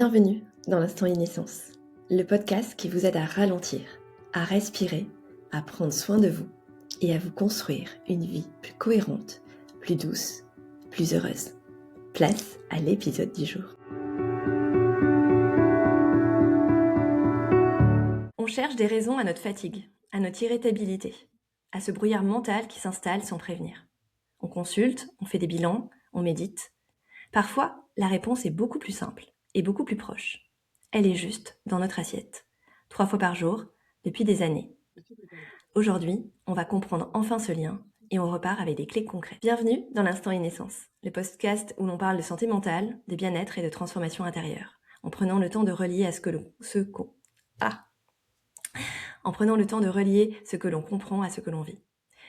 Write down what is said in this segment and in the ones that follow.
Bienvenue dans l'Instant Innocence, le podcast qui vous aide à ralentir, à respirer, à prendre soin de vous et à vous construire une vie plus cohérente, plus douce, plus heureuse. Place à l'épisode du jour. On cherche des raisons à notre fatigue, à notre irritabilité, à ce brouillard mental qui s'installe sans prévenir. On consulte, on fait des bilans, on médite. Parfois, la réponse est beaucoup plus simple et beaucoup plus proche. Elle est juste dans notre assiette. 3 fois par jour, depuis des années. Aujourd'hui, on va comprendre enfin ce lien et on repart avec des clés concrètes. Bienvenue dans l'Instant Innocence, le podcast où l'on parle de santé mentale, de bien-être et de transformation intérieure, en prenant le temps de relier à ce que l'on comprend à ce que l'on vit.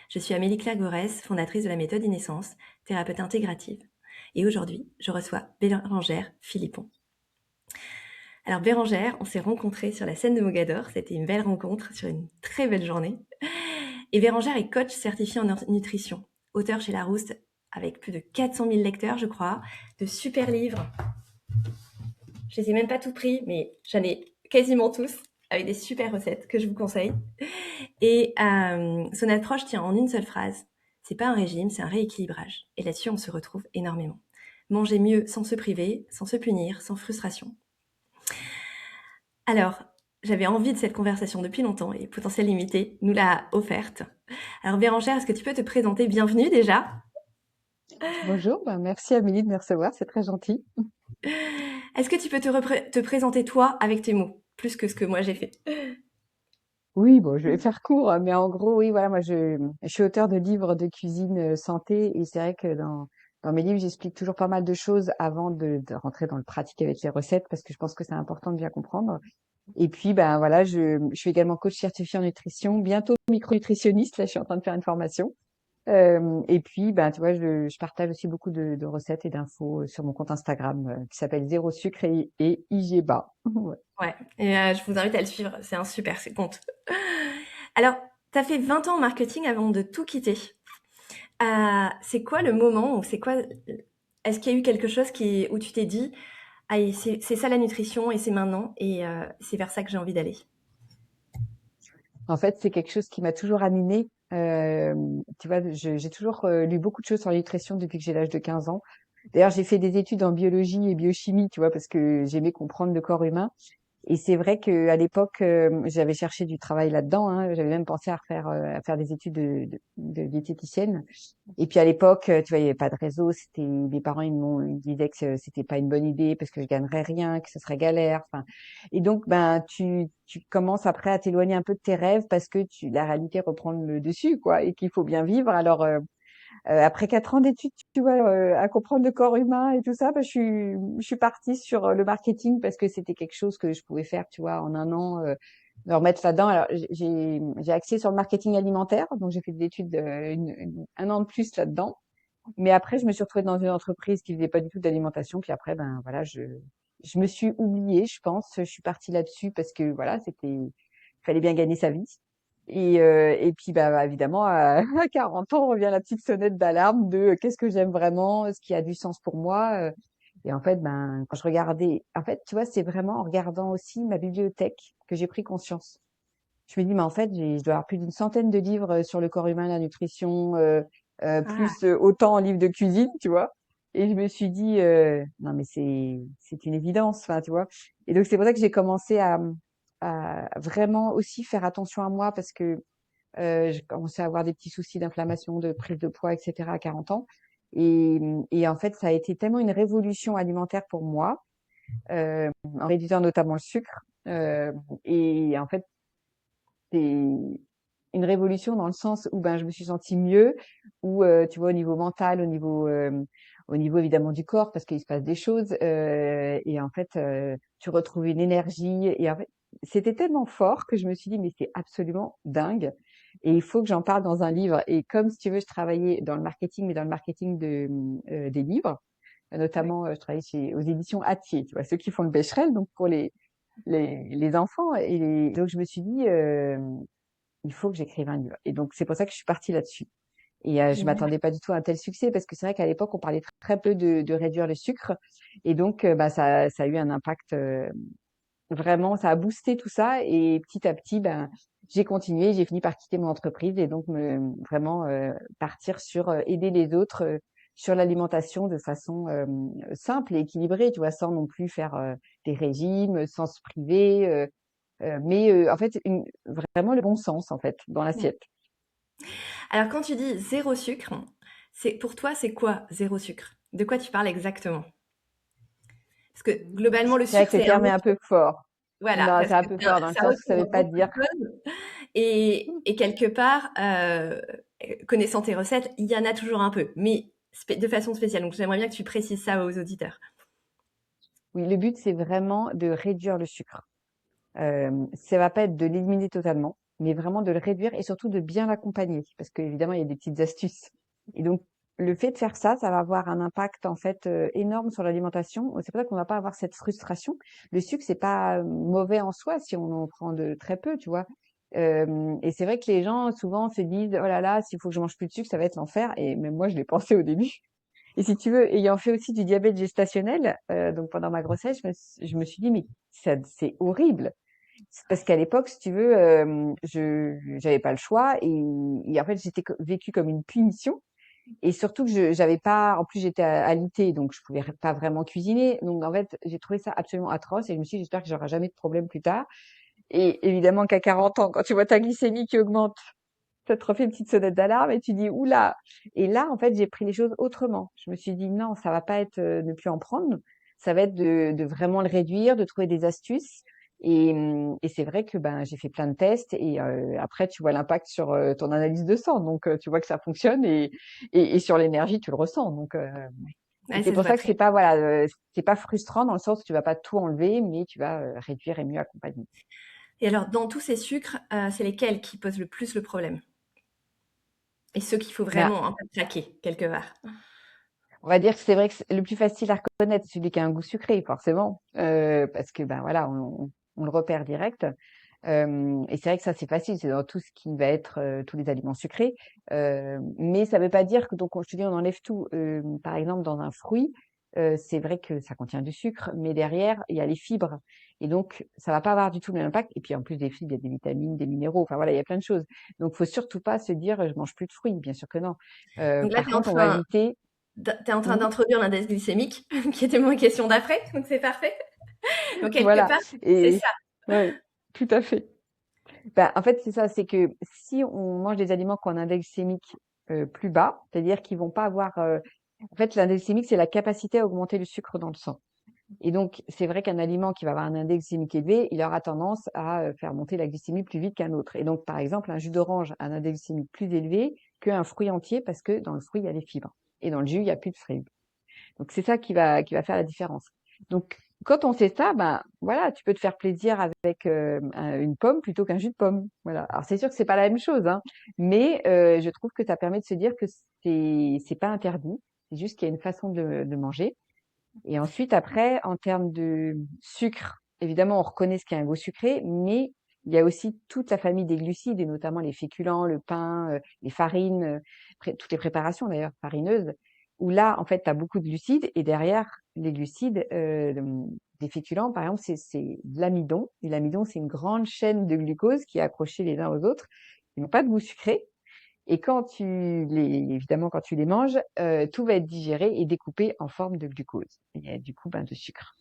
Je suis Amélie Claire Gorès, fondatrice de la méthode Innocence, thérapeute intégrative. Et aujourd'hui, je reçois Bérengère Philippon. Alors Bérengère, on s'est rencontrés sur la scène de Mogador. C'était une belle rencontre sur une très belle journée. Et Bérengère est coach certifiée en nutrition, auteure chez Larousse avec plus de 400 000 lecteurs, je crois, de super livres. Je les ai même pas tout pris, mais j'en ai quasiment tous, avec des super recettes que je vous conseille. Et son approche tient en une seule phrase. C'est pas un régime, c'est un rééquilibrage. Et là-dessus, on se retrouve énormément. Manger mieux sans se priver, sans se punir, sans frustration. Alors, j'avais envie de cette conversation depuis longtemps et Potentiel Limité nous l'a offerte. Alors Bérengère, est-ce que tu peux te présenter? Bienvenue déjà. Bonjour, merci Amélie de me recevoir, c'est très gentil. Est-ce que tu peux te présenter toi avec tes mots, plus que ce que moi j'ai fait? Oui, bon, je vais faire court, mais en gros, oui, voilà, moi je suis auteure de livres de cuisine santé et c'est vrai que dans mes livres, j'explique toujours pas mal de choses avant de rentrer dans le pratique avec les recettes parce que je pense que c'est important de bien comprendre. Et puis, ben voilà, je suis également coach certifié en nutrition, bientôt micronutritionniste, là je suis en train de faire une formation. Et puis, ben, tu vois, je partage aussi beaucoup de recettes et d'infos sur mon compte Instagram qui s'appelle Zéro Sucre et IGBA. Ouais. Ouais, et je vous invite à le suivre, c'est un super compte. Alors, tu as fait 20 ans en marketing avant de tout quitter. C'est quoi le moment ou est-ce qu'il y a eu quelque chose où tu t'es dit, allez, c'est ça la nutrition et c'est maintenant et c'est vers ça que j'ai envie d'aller? En fait, c'est quelque chose qui m'a toujours animée. Tu vois, j'ai toujours lu beaucoup de choses sur la nutrition depuis que j'ai l'âge de 15 ans. D'ailleurs, j'ai fait des études en biologie et biochimie, tu vois, parce que j'aimais comprendre le corps humain. Et c'est vrai qu'à l'époque, j'avais cherché du travail là-dedans, hein. J'avais même pensé à faire des études de diététicienne. Et puis à l'époque, tu vois, il n'y avait pas de réseau. C'était mes parents, ils disaient que c'était pas une bonne idée parce que je gagnerais rien, que ce serait galère. Enfin, et donc, ben, tu commences après à t'éloigner un peu de tes rêves parce que la réalité reprend le dessus, quoi, et qu'il faut bien vivre. Alors, après 4 ans d'études, tu vois, à comprendre le corps humain et tout ça, bah, je suis partie sur le marketing parce que c'était quelque chose que je pouvais faire, tu vois, en un an, me remettre là-dedans. Alors, j'ai axé sur le marketing alimentaire, donc j'ai fait des études, un an de plus là-dedans. Mais après, je me suis retrouvée dans une entreprise qui faisait pas du tout d'alimentation. Puis après, ben voilà, je me suis oubliée, je pense. Je suis partie là-dessus parce que voilà, fallait bien gagner sa vie. Et puis, bah, évidemment, à 40 ans, revient la petite sonnette d'alarme de qu'est-ce que j'aime vraiment, ce qui a du sens pour moi. Et en fait, ben, quand je regardais, en fait, tu vois, c'est vraiment en regardant aussi ma bibliothèque que j'ai pris conscience. Je me dis, mais en fait, je dois avoir plus d'une centaine de livres sur le corps humain, la nutrition, Ah, plus autant en livres de cuisine, tu vois. Et je me suis dit, non, mais c'est une évidence, enfin, tu vois. Et donc, c'est pour ça que j'ai commencé à vraiment aussi faire attention à moi parce que j'ai commencé à avoir des petits soucis d'inflammation, de prise de poids, etc. à 40 ans. Et en fait, ça a été tellement une révolution alimentaire pour moi, en réduisant notamment le sucre. Et en fait, c'est une révolution dans le sens où ben je me suis sentie mieux, où tu vois, au niveau mental, au niveau évidemment du corps parce qu'il se passe des choses, et en fait tu retrouves une énergie et en fait c'était tellement fort que je me suis dit mais c'est absolument dingue et il faut que j'en parle dans un livre. Et comme si tu veux, je travaillais dans le marketing, mais dans le marketing des livres, ouais. notamment je travaillais aux éditions Hatier, tu vois, ceux qui font le Becherel, donc pour les enfants. Donc je me suis dit il faut que j'écrive un livre. Et donc, c'est pour ça que je suis partie là-dessus. Et je Génial. m'attendais pas du tout à un tel succès parce que c'est vrai qu'à l'époque, on parlait très peu de réduire le sucre. Et donc, ça a eu un impact vraiment, ça a boosté tout ça. Et petit à petit, j'ai continué, j'ai fini par quitter mon entreprise et donc vraiment partir sur aider les autres sur l'alimentation de façon simple et équilibrée, tu vois, sans non plus faire des régimes, sans se priver, mais en fait, vraiment le bon sens en fait dans Mmh. l'assiette. Alors quand tu dis zéro sucre, c'est pour toi, c'est quoi zéro sucre? De quoi tu parles exactement? Parce que globalement, le C'est vrai que sucre, le c'est un terme est mot un peu fort. voilà, Non, parce c'est un que peu fort dans le ça sens où ça veut recouvre pas beaucoup dire. de choses et quelque part, connaissant tes recettes, il y en a toujours un peu, mais de façon spéciale. Donc j'aimerais bien que tu précises ça aux auditeurs. Oui, le but, c'est vraiment de réduire le sucre. Ça va pas être de l'éliminer totalement, mais vraiment de le réduire et surtout de bien l'accompagner, parce qu'évidemment, il y a des petites astuces. Et donc, le fait de faire ça, ça va avoir un impact en fait énorme sur l'alimentation. C'est pour ça qu'on va pas avoir cette frustration. Le sucre, c'est pas mauvais en soi si on en prend de très peu, tu vois. Et c'est vrai que les gens souvent se disent, oh là là, s'il faut que je mange plus de sucre, ça va être l'enfer. Et même moi, je l'ai pensé au début. Et si tu veux, ayant fait aussi du diabète gestationnel, donc pendant ma grossesse, je me suis dit, mais c'est horrible. C'est parce qu'à l'époque, si tu veux, je j'avais pas le choix et en fait, vécue comme une punition et surtout que je j'avais pas en plus, j'étais alitée, donc je pouvais pas vraiment cuisiner. Donc en fait, j'ai trouvé ça absolument atroce et je me suis dit: «J'espère que j'aurai jamais de problème plus tard» et évidemment qu'à 40 ans, quand tu vois ta glycémie qui augmente, ça te refait une petite sonnette d'alarme et tu dis: «Ouh là!» Et là, en fait, j'ai pris les choses autrement. Je me suis dit: «Non, ça va pas être, ne plus en prendre, ça va être de vraiment le réduire, de trouver des astuces» et c'est vrai que, j'ai fait plein de tests et après tu vois l'impact sur, ton analyse de sang donc tu vois que ça fonctionne et sur l'énergie, tu le ressens donc et Ouais, c'est ça se pour voit ça que très c'est pas voilà, c'est pas frustrant dans le sens où tu vas pas tout enlever mais tu vas, réduire et mieux accompagner. et alors dans tous ces sucres, c'est lesquels qui posent le plus le problème? Et ceux qu'il faut Ben vraiment un peu traquer quelque part? on va dire que c'est vrai que c'est le plus facile à reconnaître, c'est celui qui a un goût sucré, forcément, parce que voilà, on le repère direct. Et c'est vrai que ça, c'est facile, c'est dans tout ce qui va être tous les aliments sucrés. Mais ça ne veut pas dire que donc je te dis, on enlève tout. Par exemple, dans un fruit, c'est vrai que ça contient du sucre, mais derrière, il y a les fibres. Et donc, ça va pas avoir du tout le même impact. Et puis, en plus des fibres, il y a des vitamines, des minéraux. Enfin voilà, il y a plein de choses. Donc, faut surtout pas se dire, je mange plus de fruits. Bien sûr que non. Donc là, Par contre, on va éviter. tu es en train Mmh. d'introduire l'index glycémique, qui était ma question d'après, donc c'est parfait. Donc quelque Voilà part, c'est et ça. ouais, tout à fait. En fait, c'est ça, c'est que si on mange des aliments qui ont un index glycémique, plus bas, c'est-à-dire qu'ils vont pas avoir, en fait, l'index glycémique, c'est la capacité à augmenter le sucre dans le sang et donc c'est vrai qu'un aliment qui va avoir un index glycémique élevé, il aura tendance à, faire monter la glycémie plus vite qu'un autre et donc par exemple, un jus d'orange a un index glycémique plus élevé qu'un fruit entier parce que dans le fruit, il y a les fibres et dans le jus, il y a plus de fibres. Donc c'est ça qui va faire la différence. Donc quand on sait ça, voilà, tu peux te faire plaisir avec une pomme plutôt qu'un jus de pomme. Voilà. Alors c'est sûr que c'est pas la même chose, hein, mais je trouve que ça permet de se dire que c'est pas interdit. C'est juste qu'il y a une façon de manger. Et ensuite après, en termes de sucre, évidemment, on reconnaît ce qui a un goût sucré, mais il y a aussi toute la famille des glucides et notamment les féculents, le pain, les farines, toutes les préparations d'ailleurs farineuses, où là, en fait, tu as beaucoup de glucides et derrière les glucides, des féculents, par exemple, c'est de l'amidon. Et l'amidon, c'est une grande chaîne de glucose qui est accrochée les uns aux autres, qui n'ont pas de goût sucré. Et évidemment, quand tu les manges, tout va être digéré et découpé en forme de glucose et du coup, de sucre.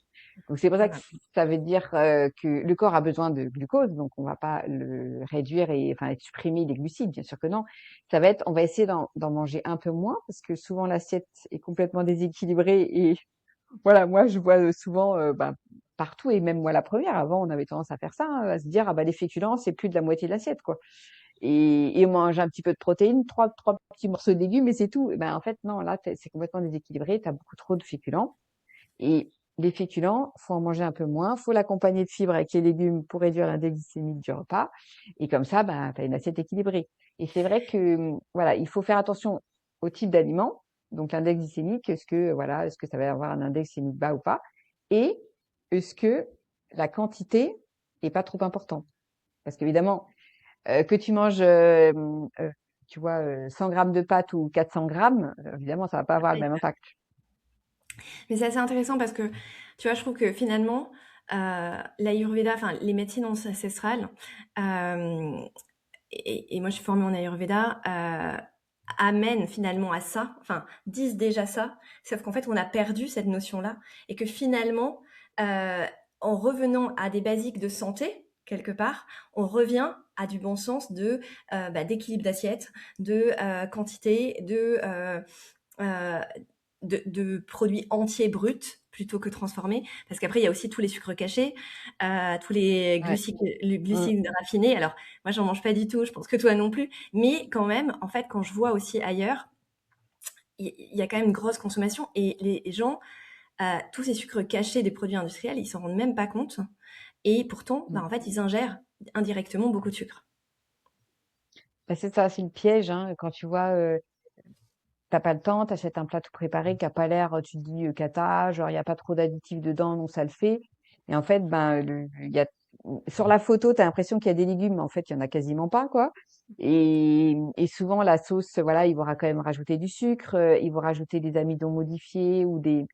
Donc c'est pour ça que Voilà. ça veut dire que le corps a besoin de glucose, donc on va pas le réduire et enfin supprimer les glucides, bien sûr que non. Ça va être, on va essayer d'en manger un peu moins parce que souvent l'assiette est complètement déséquilibrée et voilà, moi je vois souvent partout et même moi la première. Avant, on avait tendance à faire ça, hein, à se dire ah bah les féculents c'est plus de la moitié de l'assiette quoi et on mange un petit peu de protéines, trois petits morceaux de légumes et c'est tout. En fait non, là c'est complètement déséquilibré, tu as beaucoup trop de féculents et les féculents, faut en manger un peu moins, faut l'accompagner de fibres avec les légumes pour réduire l'index glycémique du repas et comme ça tu as une assiette équilibrée. Et c'est vrai que voilà, il faut faire attention au type d'aliment, donc l'index glycémique, est-ce que ça va avoir un index glycémique bas ou pas et est-ce que la quantité est pas trop importante? Parce qu'évidemment que tu manges tu vois, 100 grammes de pâtes ou 400 grammes, évidemment, ça va pas avoir le même impact. Mais c'est assez intéressant parce que, tu vois, je trouve que finalement, l'Ayurveda, enfin, les médecines ancestrales, euh, et moi je suis formée en Ayurveda, amènent finalement à ça, enfin, disent déjà ça, sauf qu'en fait, on a perdu cette notion-là et que finalement, euh, en revenant à des basiques de santé, quelque part, on revient à du bon sens d'équilibre d'assiette, de quantité, euh, de produits entiers bruts plutôt que transformés, parce qu'après il y a aussi tous les sucres cachés, tous Ouais. les Mm. glucides raffinés. Alors moi j'en mange pas du tout, je pense que toi non plus, mais quand même, en fait, quand je vois aussi ailleurs, il y a quand même une grosse consommation et les gens, tous ces sucres cachés des produits industriels, ils s'en rendent même pas compte et pourtant, Mm. bah, en fait, ils ingèrent indirectement beaucoup de sucre. Bah, c'est ça, c'est le piège, hein, quand tu vois, t'as pas le temps, t'achètes un plat tout préparé qui a pas l'air, tu te dis, cata, genre il y a pas trop d'additifs dedans, donc ça le fait. Et en fait, ben, il y a, sur la photo, t'as l'impression qu'il y a des légumes, mais en fait, il y en a quasiment pas, quoi. Et souvent, la sauce, voilà, ils vont quand même rajouter du sucre, ils vont rajouter des amidons modifiés ou des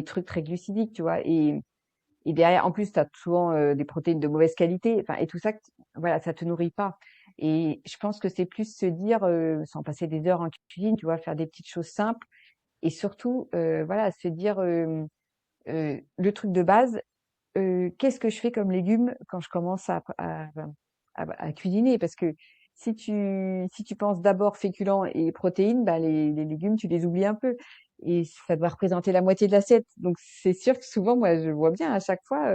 trucs très glucidiques, tu vois. Et derrière, en plus, tu as souvent des protéines de mauvaise qualité. Enfin, et tout ça, voilà, ça te nourrit pas. Et je pense que c'est plus se dire, sans passer des heures en cuisine, tu vois, faire des petites choses simples. Et surtout, voilà, se dire le truc de base, qu'est-ce que je fais comme légumes quand je commence à cuisiner? Parce que si tu penses d'abord féculents et protéines, bah, les légumes, tu les oublies un peu. Et ça doit représenter la moitié de l'assiette. Donc, c'est sûr que souvent, moi, je vois bien à chaque fois,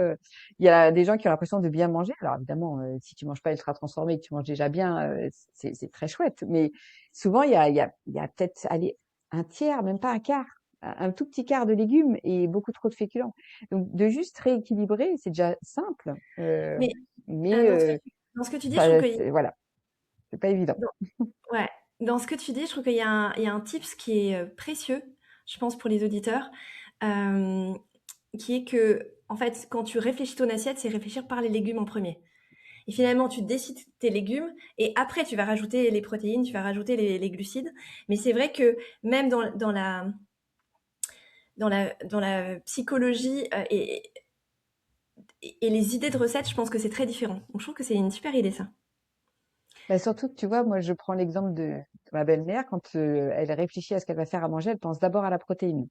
il y a des gens qui ont l'impression de bien manger. Alors, évidemment, si tu manges pas ultra transformé et que tu manges déjà bien, c'est très chouette. Mais souvent, il y a peut-être, allez, un tiers, même pas un quart, un tout petit quart de légumes et beaucoup trop de féculents. Donc, de juste rééquilibrer, c'est déjà simple, Mais mais dans ce que tu dis, je trouve ça, qu'il voilà, c'est pas évident. Ouais, dans ce que tu dis, je trouve qu'il y a il y a un tips qui est précieux, je pense, pour les auditeurs, euh, qui est que, en fait, quand tu réfléchis ton assiette, c'est réfléchir par les légumes en premier. Et finalement, tu décides tes légumes et après, tu vas rajouter les protéines, tu vas rajouter les glucides. Mais c'est vrai que même dans la psychologie et les idées de recettes, je pense que c'est très différent. Donc, je trouve que c'est une super idée, ça. Bah, surtout que tu vois, moi, je prends l'exemple de ma belle-mère. Quand elle réfléchit à ce qu'elle va faire à manger, elle pense d'abord à la protéine.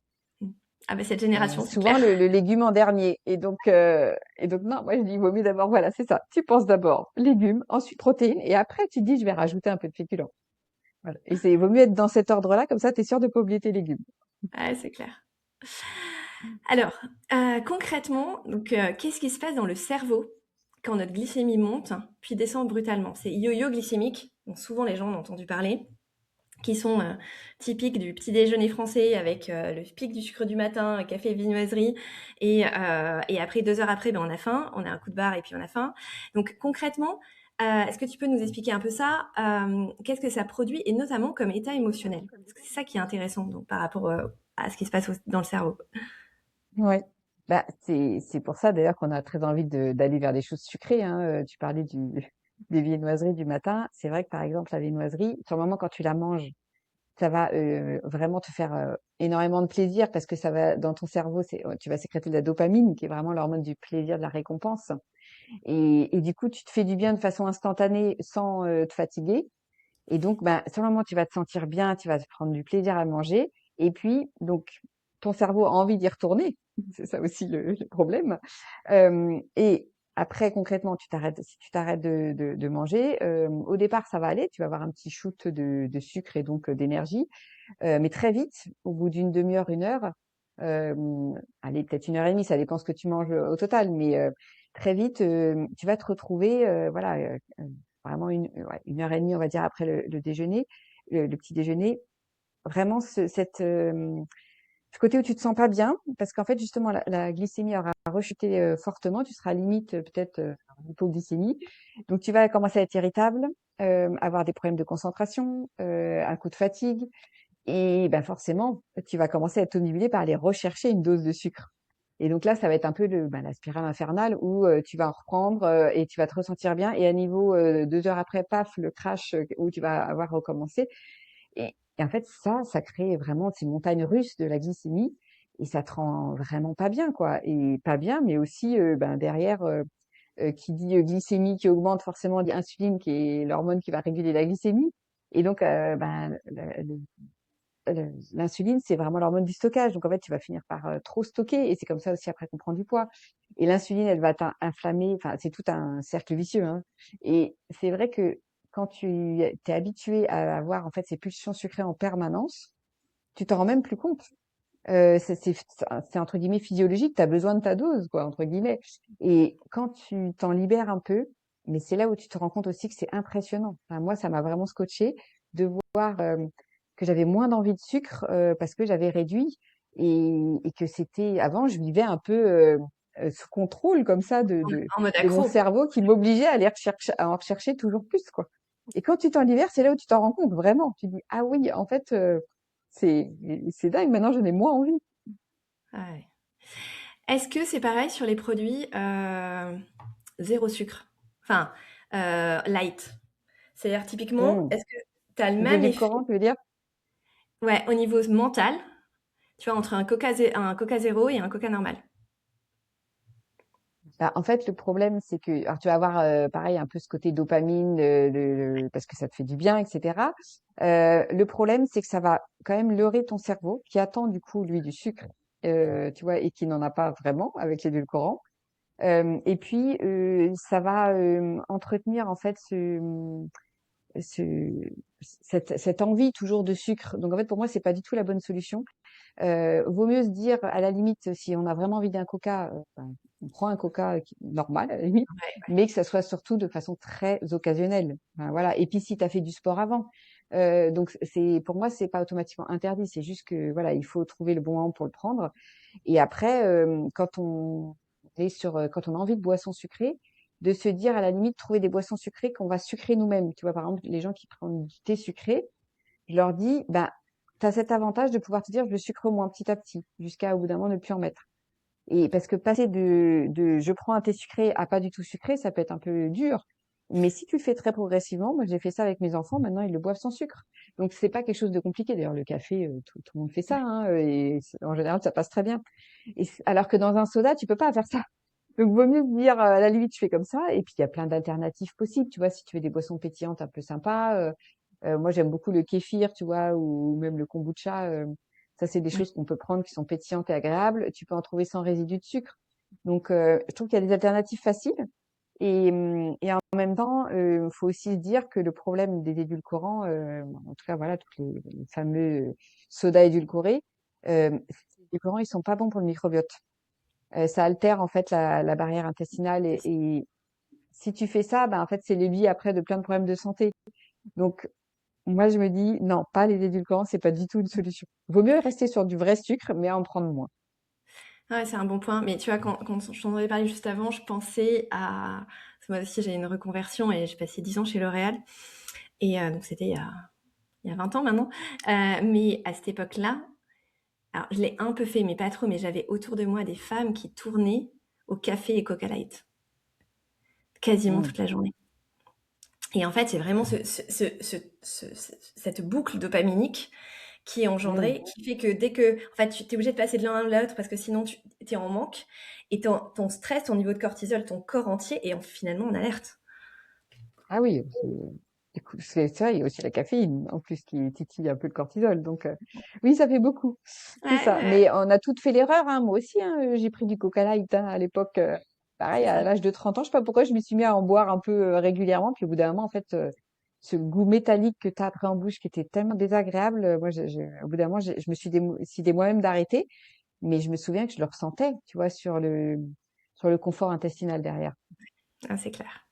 Ah ben, cette génération, c'est Souvent clair. le légume en dernier. Et donc non, moi je dis, il vaut mieux d'abord, voilà, c'est ça. Tu penses d'abord légumes, ensuite protéines, et après tu te dis, je vais rajouter un peu de féculents. Voilà. Et il vaut mieux être dans cet ordre-là, comme ça, tu es sûr de pas oublier tes légumes. Ouais, c'est clair. Alors, concrètement, donc, qu'est-ce qui se passe dans le cerveau quand notre glycémie monte, puis descend brutalement? C'est yo-yo glycémique, dont souvent les gens ont entendu parler, qui sont typiques du petit déjeuner français avec le pic du sucre du matin, café, viennoiserie, et après 2 heures après, ben, on a faim, on a un coup de barre et puis on a faim. Donc concrètement, est-ce que tu peux nous expliquer un peu ça? Qu'est-ce que ça produit et notamment comme état émotionnel? Parce que c'est ça qui est intéressant donc, par rapport à ce qui se passe dans le cerveau. Ouais. Bah, c'est pour ça d'ailleurs qu'on a très envie d'aller vers des choses sucrées, hein. Tu parlais des viennoiseries du matin. C'est vrai que par exemple la viennoiserie, sur le moment quand tu la manges, ça va vraiment te faire énormément de plaisir parce que ça va dans ton cerveau, tu vas sécréter de la dopamine qui est vraiment l'hormone du plaisir, de la récompense. Et du coup, tu te fais du bien de façon instantanée sans te fatiguer. Et donc, ben, sur le moment, tu vas te sentir bien, tu vas te prendre du plaisir à manger. Et puis, donc, ton cerveau a envie d'y retourner. C'est ça aussi le problème. Et après, concrètement, si tu t'arrêtes de manger, au départ, ça va aller. Tu vas avoir un petit shoot de sucre et donc d'énergie. Mais très vite, au bout d'une demi-heure, 1 heure, allez, peut-être 1 heure et demie, ça dépend ce que tu manges au total. Mais très vite, tu vas te retrouver, voilà, vraiment ouais, 1 heure et demie, on va dire, après le déjeuner, le petit déjeuner, vraiment ce côté où tu te sens pas bien, parce qu'en fait, justement, la glycémie aura rechuté fortement, tu seras limite peut-être en hypoglycémie, donc tu vas commencer à être irritable, avoir des problèmes de concentration, un coup de fatigue, et ben forcément, tu vas commencer à être obnubilé par aller rechercher une dose de sucre. Et donc là, ça va être un peu la spirale infernale où tu vas en reprendre et tu vas te ressentir bien. Et à niveau 2 heures après, paf, le crash où tu vas avoir recommencé. Et en fait, ça crée vraiment ces montagnes russes de la glycémie et ça te rend vraiment pas bien, quoi. Et pas bien, mais aussi derrière, qui dit glycémie qui augmente forcément dit insuline qui est l'hormone qui va réguler la glycémie. Et donc, l'insuline, c'est vraiment l'hormone du stockage. Donc, en fait, tu vas finir par trop stocker et c'est comme ça aussi après qu'on prend du poids. Et l'insuline, elle va t'inflammer. Enfin, c'est tout un cercle vicieux, hein. Et c'est vrai que quand tu t'es habitué à avoir en fait ces pulsions sucrées en permanence, tu t'en rends même plus compte. C'est entre guillemets physiologique. Tu as besoin de ta dose, quoi, entre guillemets. Et quand tu t'en libères un peu, mais c'est là où tu te rends compte aussi que c'est impressionnant. Enfin, moi, ça m'a vraiment scotché de voir que j'avais moins d'envie de sucre parce que j'avais réduit et que c'était avant, je vivais un peu sous contrôle comme ça En mode de mon accro. cerveau qui m'obligeait à aller rechercher, à en rechercher toujours plus, quoi. Et quand tu t'en libères, c'est là où tu t'en rends compte vraiment. Tu dis ah oui, en fait. C'est c'est dingue, maintenant j'en ai moins envie. Ouais. Est-ce que c'est pareil sur les produits zéro sucre? Enfin, light. C'est-à-dire typiquement, Mmh. est-ce que tu as le Les même effet, édulcorants, tu veux dire? ouais, au niveau mental, tu vois, entre un Coca zéro et un Coca normal? Bah, en fait, le problème, c'est que alors tu vas avoir, pareil, un peu ce côté dopamine, parce que ça te fait du bien et cetera. Le problème, c'est que ça va quand même leurrer ton cerveau qui attend du coup, lui, du sucre, tu vois? Et qui n'en a pas vraiment avec l'édulcorant. Et puis, ça va, entretenir en fait ce cette envie toujours de sucre. Donc en fait, pour moi, c'est pas du tout la bonne solution. Vaut mieux se dire, à la limite, si on a vraiment envie d'un coca, ben, on prend un coca normal, à la limite, Ouais. mais que ça soit surtout de façon très occasionnelle. Enfin, voilà. Et puis, si tu as fait du sport avant. Donc, pour moi, c'est pas automatiquement interdit. C'est juste que, voilà, il faut trouver le bon moment pour le prendre. Et après, quand on a envie de boissons sucrées, de se dire, à la limite, trouver des boissons sucrées qu'on va sucrer nous-mêmes. Tu vois, par exemple, les gens qui prennent du thé sucré, je leur dis, ben, tu as cet avantage de pouvoir te dire, je le sucre moins petit à petit, jusqu'à au bout d'un moment ne plus en mettre. Et parce que passer de je prends un thé sucré à pas du tout sucré, ça peut être un peu dur. Mais si tu le fais très progressivement, moi j'ai fait ça avec mes enfants, maintenant ils le boivent sans sucre. Donc c'est pas quelque chose de compliqué. D'ailleurs, le café, tout le monde fait ça, hein, et en général ça passe très bien. Alors que dans un soda, tu peux pas faire ça. Donc vaut mieux se dire, à la limite, tu fais comme ça. Et puis il y a plein d'alternatives possibles. Tu vois, si tu veux des boissons pétillantes un peu sympas, moi, j'aime beaucoup le kéfir, tu vois, ou même le kombucha. Ça, c'est des Oui. choses qu'on peut prendre qui sont pétillantes et agréables. Tu peux en trouver sans résidus de sucre. Donc, je trouve qu'il y a des alternatives faciles. Et en même temps, faut aussi se dire que le problème des édulcorants, en tout cas, voilà, les fameux sodas édulcorés, ces édulcorants, ils sont pas bons pour le microbiote. Ça altère en fait la barrière intestinale et si tu fais ça, ben en fait, c'est les vies après de plein de problèmes de santé. Donc, moi, je me dis, non, pas les édulcorants, c'est pas du tout une solution. Vaut mieux rester sur du vrai sucre, mais en prendre moins. Ouais, c'est un bon point. Mais tu vois, quand je t'en avais parlé juste avant, je pensais à... Parce que moi aussi, j'ai une reconversion et j'ai passé 10 ans chez L'Oréal. Et donc, c'était il y a 20 ans maintenant. Mais à cette époque-là, alors je l'ai un peu fait, mais pas trop, mais j'avais autour de moi des femmes qui tournaient au café et Coca Light quasiment Mm. toute la journée. Et en fait, c'est vraiment cette boucle dopaminique qui est Mm. engendrée, qui fait que dès que, en fait, tu es obligé de passer de l'un à l'autre parce que sinon tu es en manque. Et ton stress, ton niveau de cortisol, ton corps entier est finalement en alerte. Ah oui, écoute, c'est ça, il y a aussi la caféine, en plus, qui titille un peu le cortisol. Donc, oui, ça fait beaucoup. C'est ça. Ouais, Mais on a toutes fait l'erreur, hein. Moi aussi, hein, j'ai pris du Coca Light, hein, à l'époque. Pareil, c'est à ça. l'âge de 30 ans, je sais pas pourquoi je me suis mis à en boire un peu régulièrement. Puis au bout d'un moment, en fait, ce goût métallique que tu as après en bouche qui était tellement désagréable, moi, au bout d'un moment, je me suis décidée moi-même d'arrêter. Mais je me souviens que je le ressentais, tu vois, sur le confort intestinal derrière. Ah, c'est clair.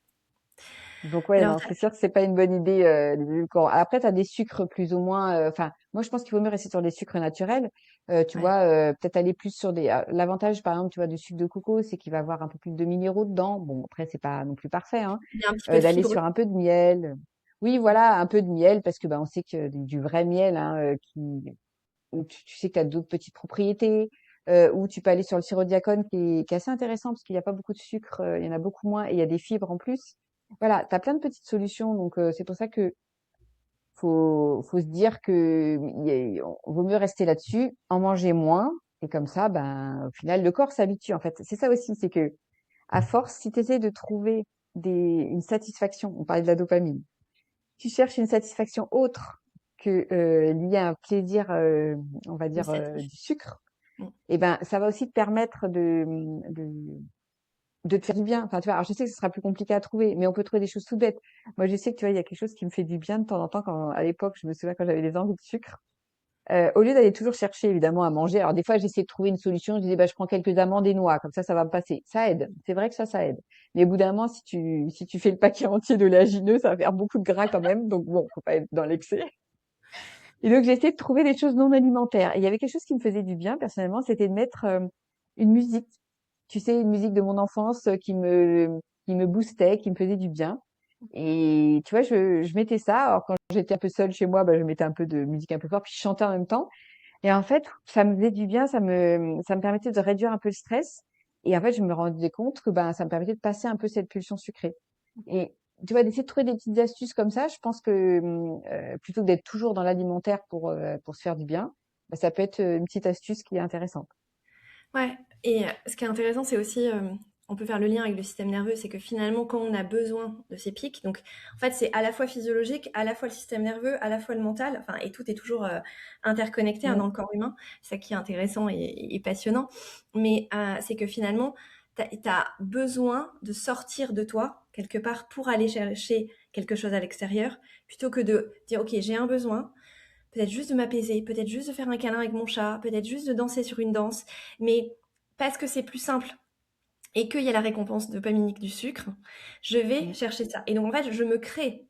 Donc ouais, Alors, non, c'est sûr que c'est pas une bonne idée l'édulcorant. Après, tu as des sucres plus ou moins. Enfin, moi, je pense qu'il vaut mieux rester sur des sucres naturels. Tu ouais. vois, peut-être aller plus sur des. L'avantage, par exemple, tu vois, du sucre de coco, c'est qu'il va avoir un peu plus de minéraux dedans. Bon, après, c'est pas non plus parfait, hein. Il y a un petit peu de D'aller fibre sur aussi. un peu de miel. Oui, voilà, un peu de miel parce que bah, on sait que du vrai miel, hein, où tu sais que tu as d'autres petites propriétés. ou tu peux aller sur le sirop de Diacone qui est assez intéressant parce qu'il y a pas beaucoup de sucre, il y en a beaucoup moins et il y a des fibres en plus. Voilà, tu as plein de petites solutions donc c'est pour ça que faut se dire que on vaut mieux rester là-dessus, en manger moins et comme ça, ben, au final, le corps s'habitue, en fait. C'est ça aussi, c'est que à force, si tu essaies de trouver une satisfaction, on parlait de la dopamine, tu cherches une satisfaction autre que liée à un plaisir, on va dire, Gustatif. du sucre, Mm. et ben, ça va aussi te permettre de te faire du bien. Enfin, tu vois, alors je sais que ce sera plus compliqué à trouver, mais on peut trouver des choses tout bêtes. Moi, je sais que tu vois, il y a quelque chose qui me fait du bien de temps en temps quand, à l'époque, je me souviens quand j'avais des envies de sucre. Au lieu d'aller toujours chercher évidemment à manger, alors des fois j'essayais de trouver une solution, je disais bah je prends quelques amandes et noix, comme ça va me passer. Ça aide, c'est vrai que ça aide. Mais au bout d'un moment, si tu fais le paquet entier d'oléagineux, ça va faire beaucoup de gras quand même, donc bon, faut pas être dans l'excès. Et donc j'ai essayé de trouver des choses non alimentaires. Et il y avait quelque chose qui me faisait du bien personnellement, c'était de mettre une musique, tu sais, une musique de mon enfance qui me boostait, qui me faisait du bien. Et tu vois, je mettais ça. Alors quand j'étais un peu seule chez moi, bah, je mettais un peu de musique un peu fort, puis je chantais en même temps. Et en fait, ça me faisait du bien, ça me permettait de réduire un peu le stress. Et en fait, je me rendais compte que ben, ça me permettait de passer un peu cette pulsion sucrée. Et tu vois, d'essayer de trouver des petites astuces comme ça, je pense que plutôt que d'être toujours dans l'alimentaire pour se faire du bien, bah, ça peut être une petite astuce qui est intéressante. Ouais, et ce qui est intéressant, c'est aussi, on peut faire le lien avec le système nerveux, c'est que finalement, quand on a besoin de ces pics, donc en fait, c'est à la fois physiologique, à la fois le système nerveux, à la fois le mental, enfin, et tout est toujours interconnecté hein, Mm, dans le corps humain. C'est ça qui est intéressant et passionnant. Mais c'est que finalement, tu as besoin de sortir de toi, quelque part, pour aller chercher quelque chose à l'extérieur, plutôt que de dire, OK, j'ai un besoin, peut-être juste de m'apaiser, peut-être juste de faire un câlin avec mon chat, peut-être juste de danser sur une danse, mais parce que c'est plus simple et qu'il y a la récompense dopaminique du sucre, je vais mm, chercher ça. Et donc en fait, je me crée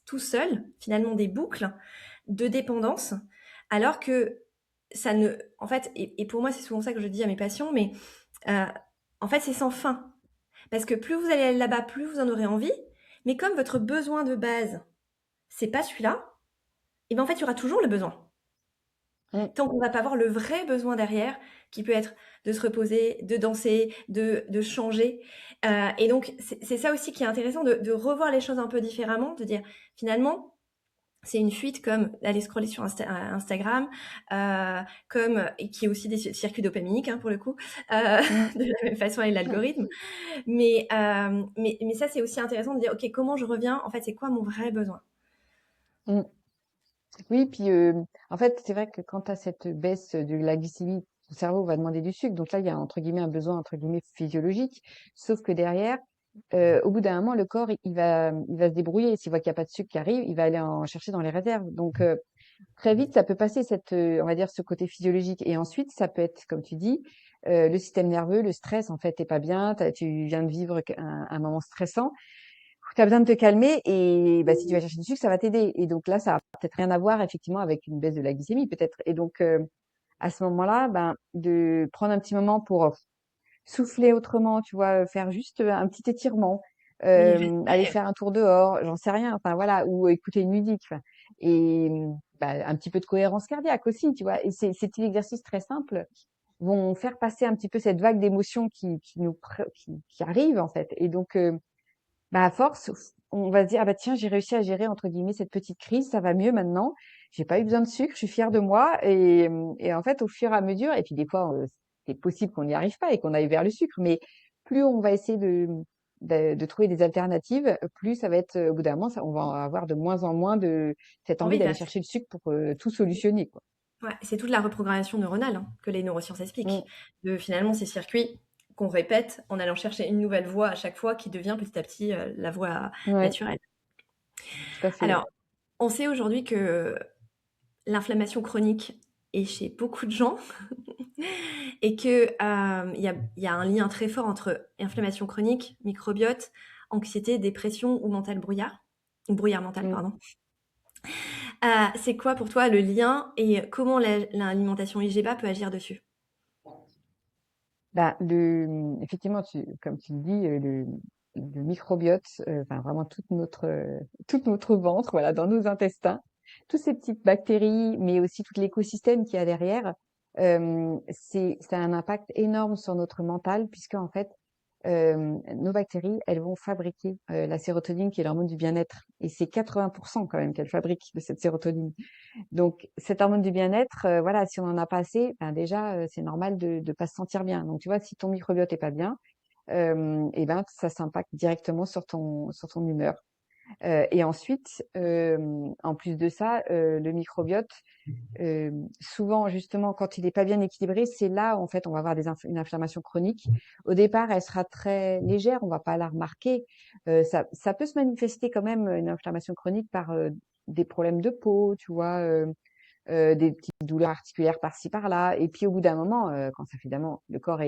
tout seul, finalement, des boucles de dépendance, alors que ça ne... En fait, et pour moi, c'est souvent ça que je dis à mes patients, mais euh, en fait, c'est sans fin. Parce que plus vous allez aller là-bas, plus vous en aurez envie, mais comme votre besoin de base, c'est pas celui-là, et bien en fait, il y aura toujours le besoin. mm, Tant qu'on va pas avoir le vrai besoin derrière, qui peut être de se reposer, de danser, de changer. Et donc, c'est ça aussi qui est intéressant, de revoir les choses un peu différemment, de dire, finalement, c'est une fuite comme aller scroller sur Instagram, et qui est aussi des circuits dopaminiques, hein, pour le coup, mm, de la même façon avec l'algorithme. Mais ça, c'est aussi intéressant de dire, OK, comment je reviens? En fait, c'est quoi mon vrai besoin? mm. Oui, puis en fait, c'est vrai que quand tu as cette baisse de la glycémie, ton cerveau va demander du sucre. Donc là, il y a entre guillemets un besoin entre guillemets physiologique. Sauf que derrière, au bout d'un moment, le corps, il va se débrouiller. S'il voit qu'il n'y a pas de sucre qui arrive, il va aller en chercher dans les réserves. Donc très vite, ça peut passer on va dire, ce côté physiologique. Et ensuite, ça peut être, comme tu dis, le système nerveux, le stress. En fait, t'es pas bien, tu viens de vivre un moment stressant. Tu as besoin de te calmer et bah, si tu vas chercher du sucre, ça va t'aider. Et donc là, ça a peut-être rien à voir effectivement avec une baisse de la glycémie peut-être. Et donc à ce moment-là, ben de prendre un petit moment pour souffler autrement, tu vois, faire juste un petit étirement, Oui, aller respirer. faire un tour dehors, j'en sais rien, enfin voilà, ou écouter une musique, enfin, et bah, un petit peu de cohérence cardiaque aussi, tu vois. Et ces petits exercices très simples vont faire passer un petit peu cette vague d'émotions qui arrive en fait. Et donc bah, à force, on va se dire: «Ah bah tiens, j'ai réussi à gérer entre guillemets cette petite crise, ça va mieux maintenant. J'ai pas eu besoin de sucre, je suis fière de moi» et en fait, au fur et à mesure et puis des fois, c'est possible qu'on n'y arrive pas et qu'on aille vers le sucre, mais plus on va essayer de trouver des alternatives, plus ça va être, au bout d'un moment, ça on va avoir de moins en moins de cette envie Oui, d'aller chercher le sucre pour, tout solutionner, quoi. ouais, c'est toute la reprogrammation neuronale hein, que les neurosciences Mmh, expliquent. De finalement ces circuits qu'on répète en allant chercher une nouvelle voie à chaque fois qui devient petit à petit la voie ouais, naturelle. tout à fait, ouais. Alors, on sait aujourd'hui que l'inflammation chronique est chez beaucoup de gens et que il y a un lien très fort entre inflammation chronique, microbiote, anxiété, dépression ou mental brouillard, ou brouillard mental, Mmh. pardon. C'est quoi pour toi le lien et comment l'alimentation IGBA peut agir dessus? Bah, effectivement, comme tu le dis, le microbiote, enfin vraiment toute notre ventre, voilà, dans nos intestins, toutes ces petites bactéries, mais aussi tout l'écosystème qu'il y a derrière, c'est un impact énorme sur notre mental puisque en fait, nos bactéries, elles vont fabriquer la sérotonine qui est l'hormone du bien-être. Et c'est 80% quand même qu'elles fabriquent de cette sérotonine. Donc, cette hormone du bien-être, voilà, si on en a pas assez, ben déjà, c'est normal de pas se sentir bien. Donc, tu vois, si ton microbiote est pas bien, et ben, ça s'impacte directement sur ton humeur. Et ensuite, en plus de ça, le microbiote, souvent, justement, quand il est pas bien équilibré, c'est là, en fait, on va avoir une inflammation chronique. Au départ, elle sera très légère, on va pas la remarquer. Ça peut se manifester quand même, une inflammation chronique par des problèmes de peau, tu vois, des petites douleurs articulaires par-ci par-là. Et puis au bout d'un moment, quand ça fait évidemment, le corps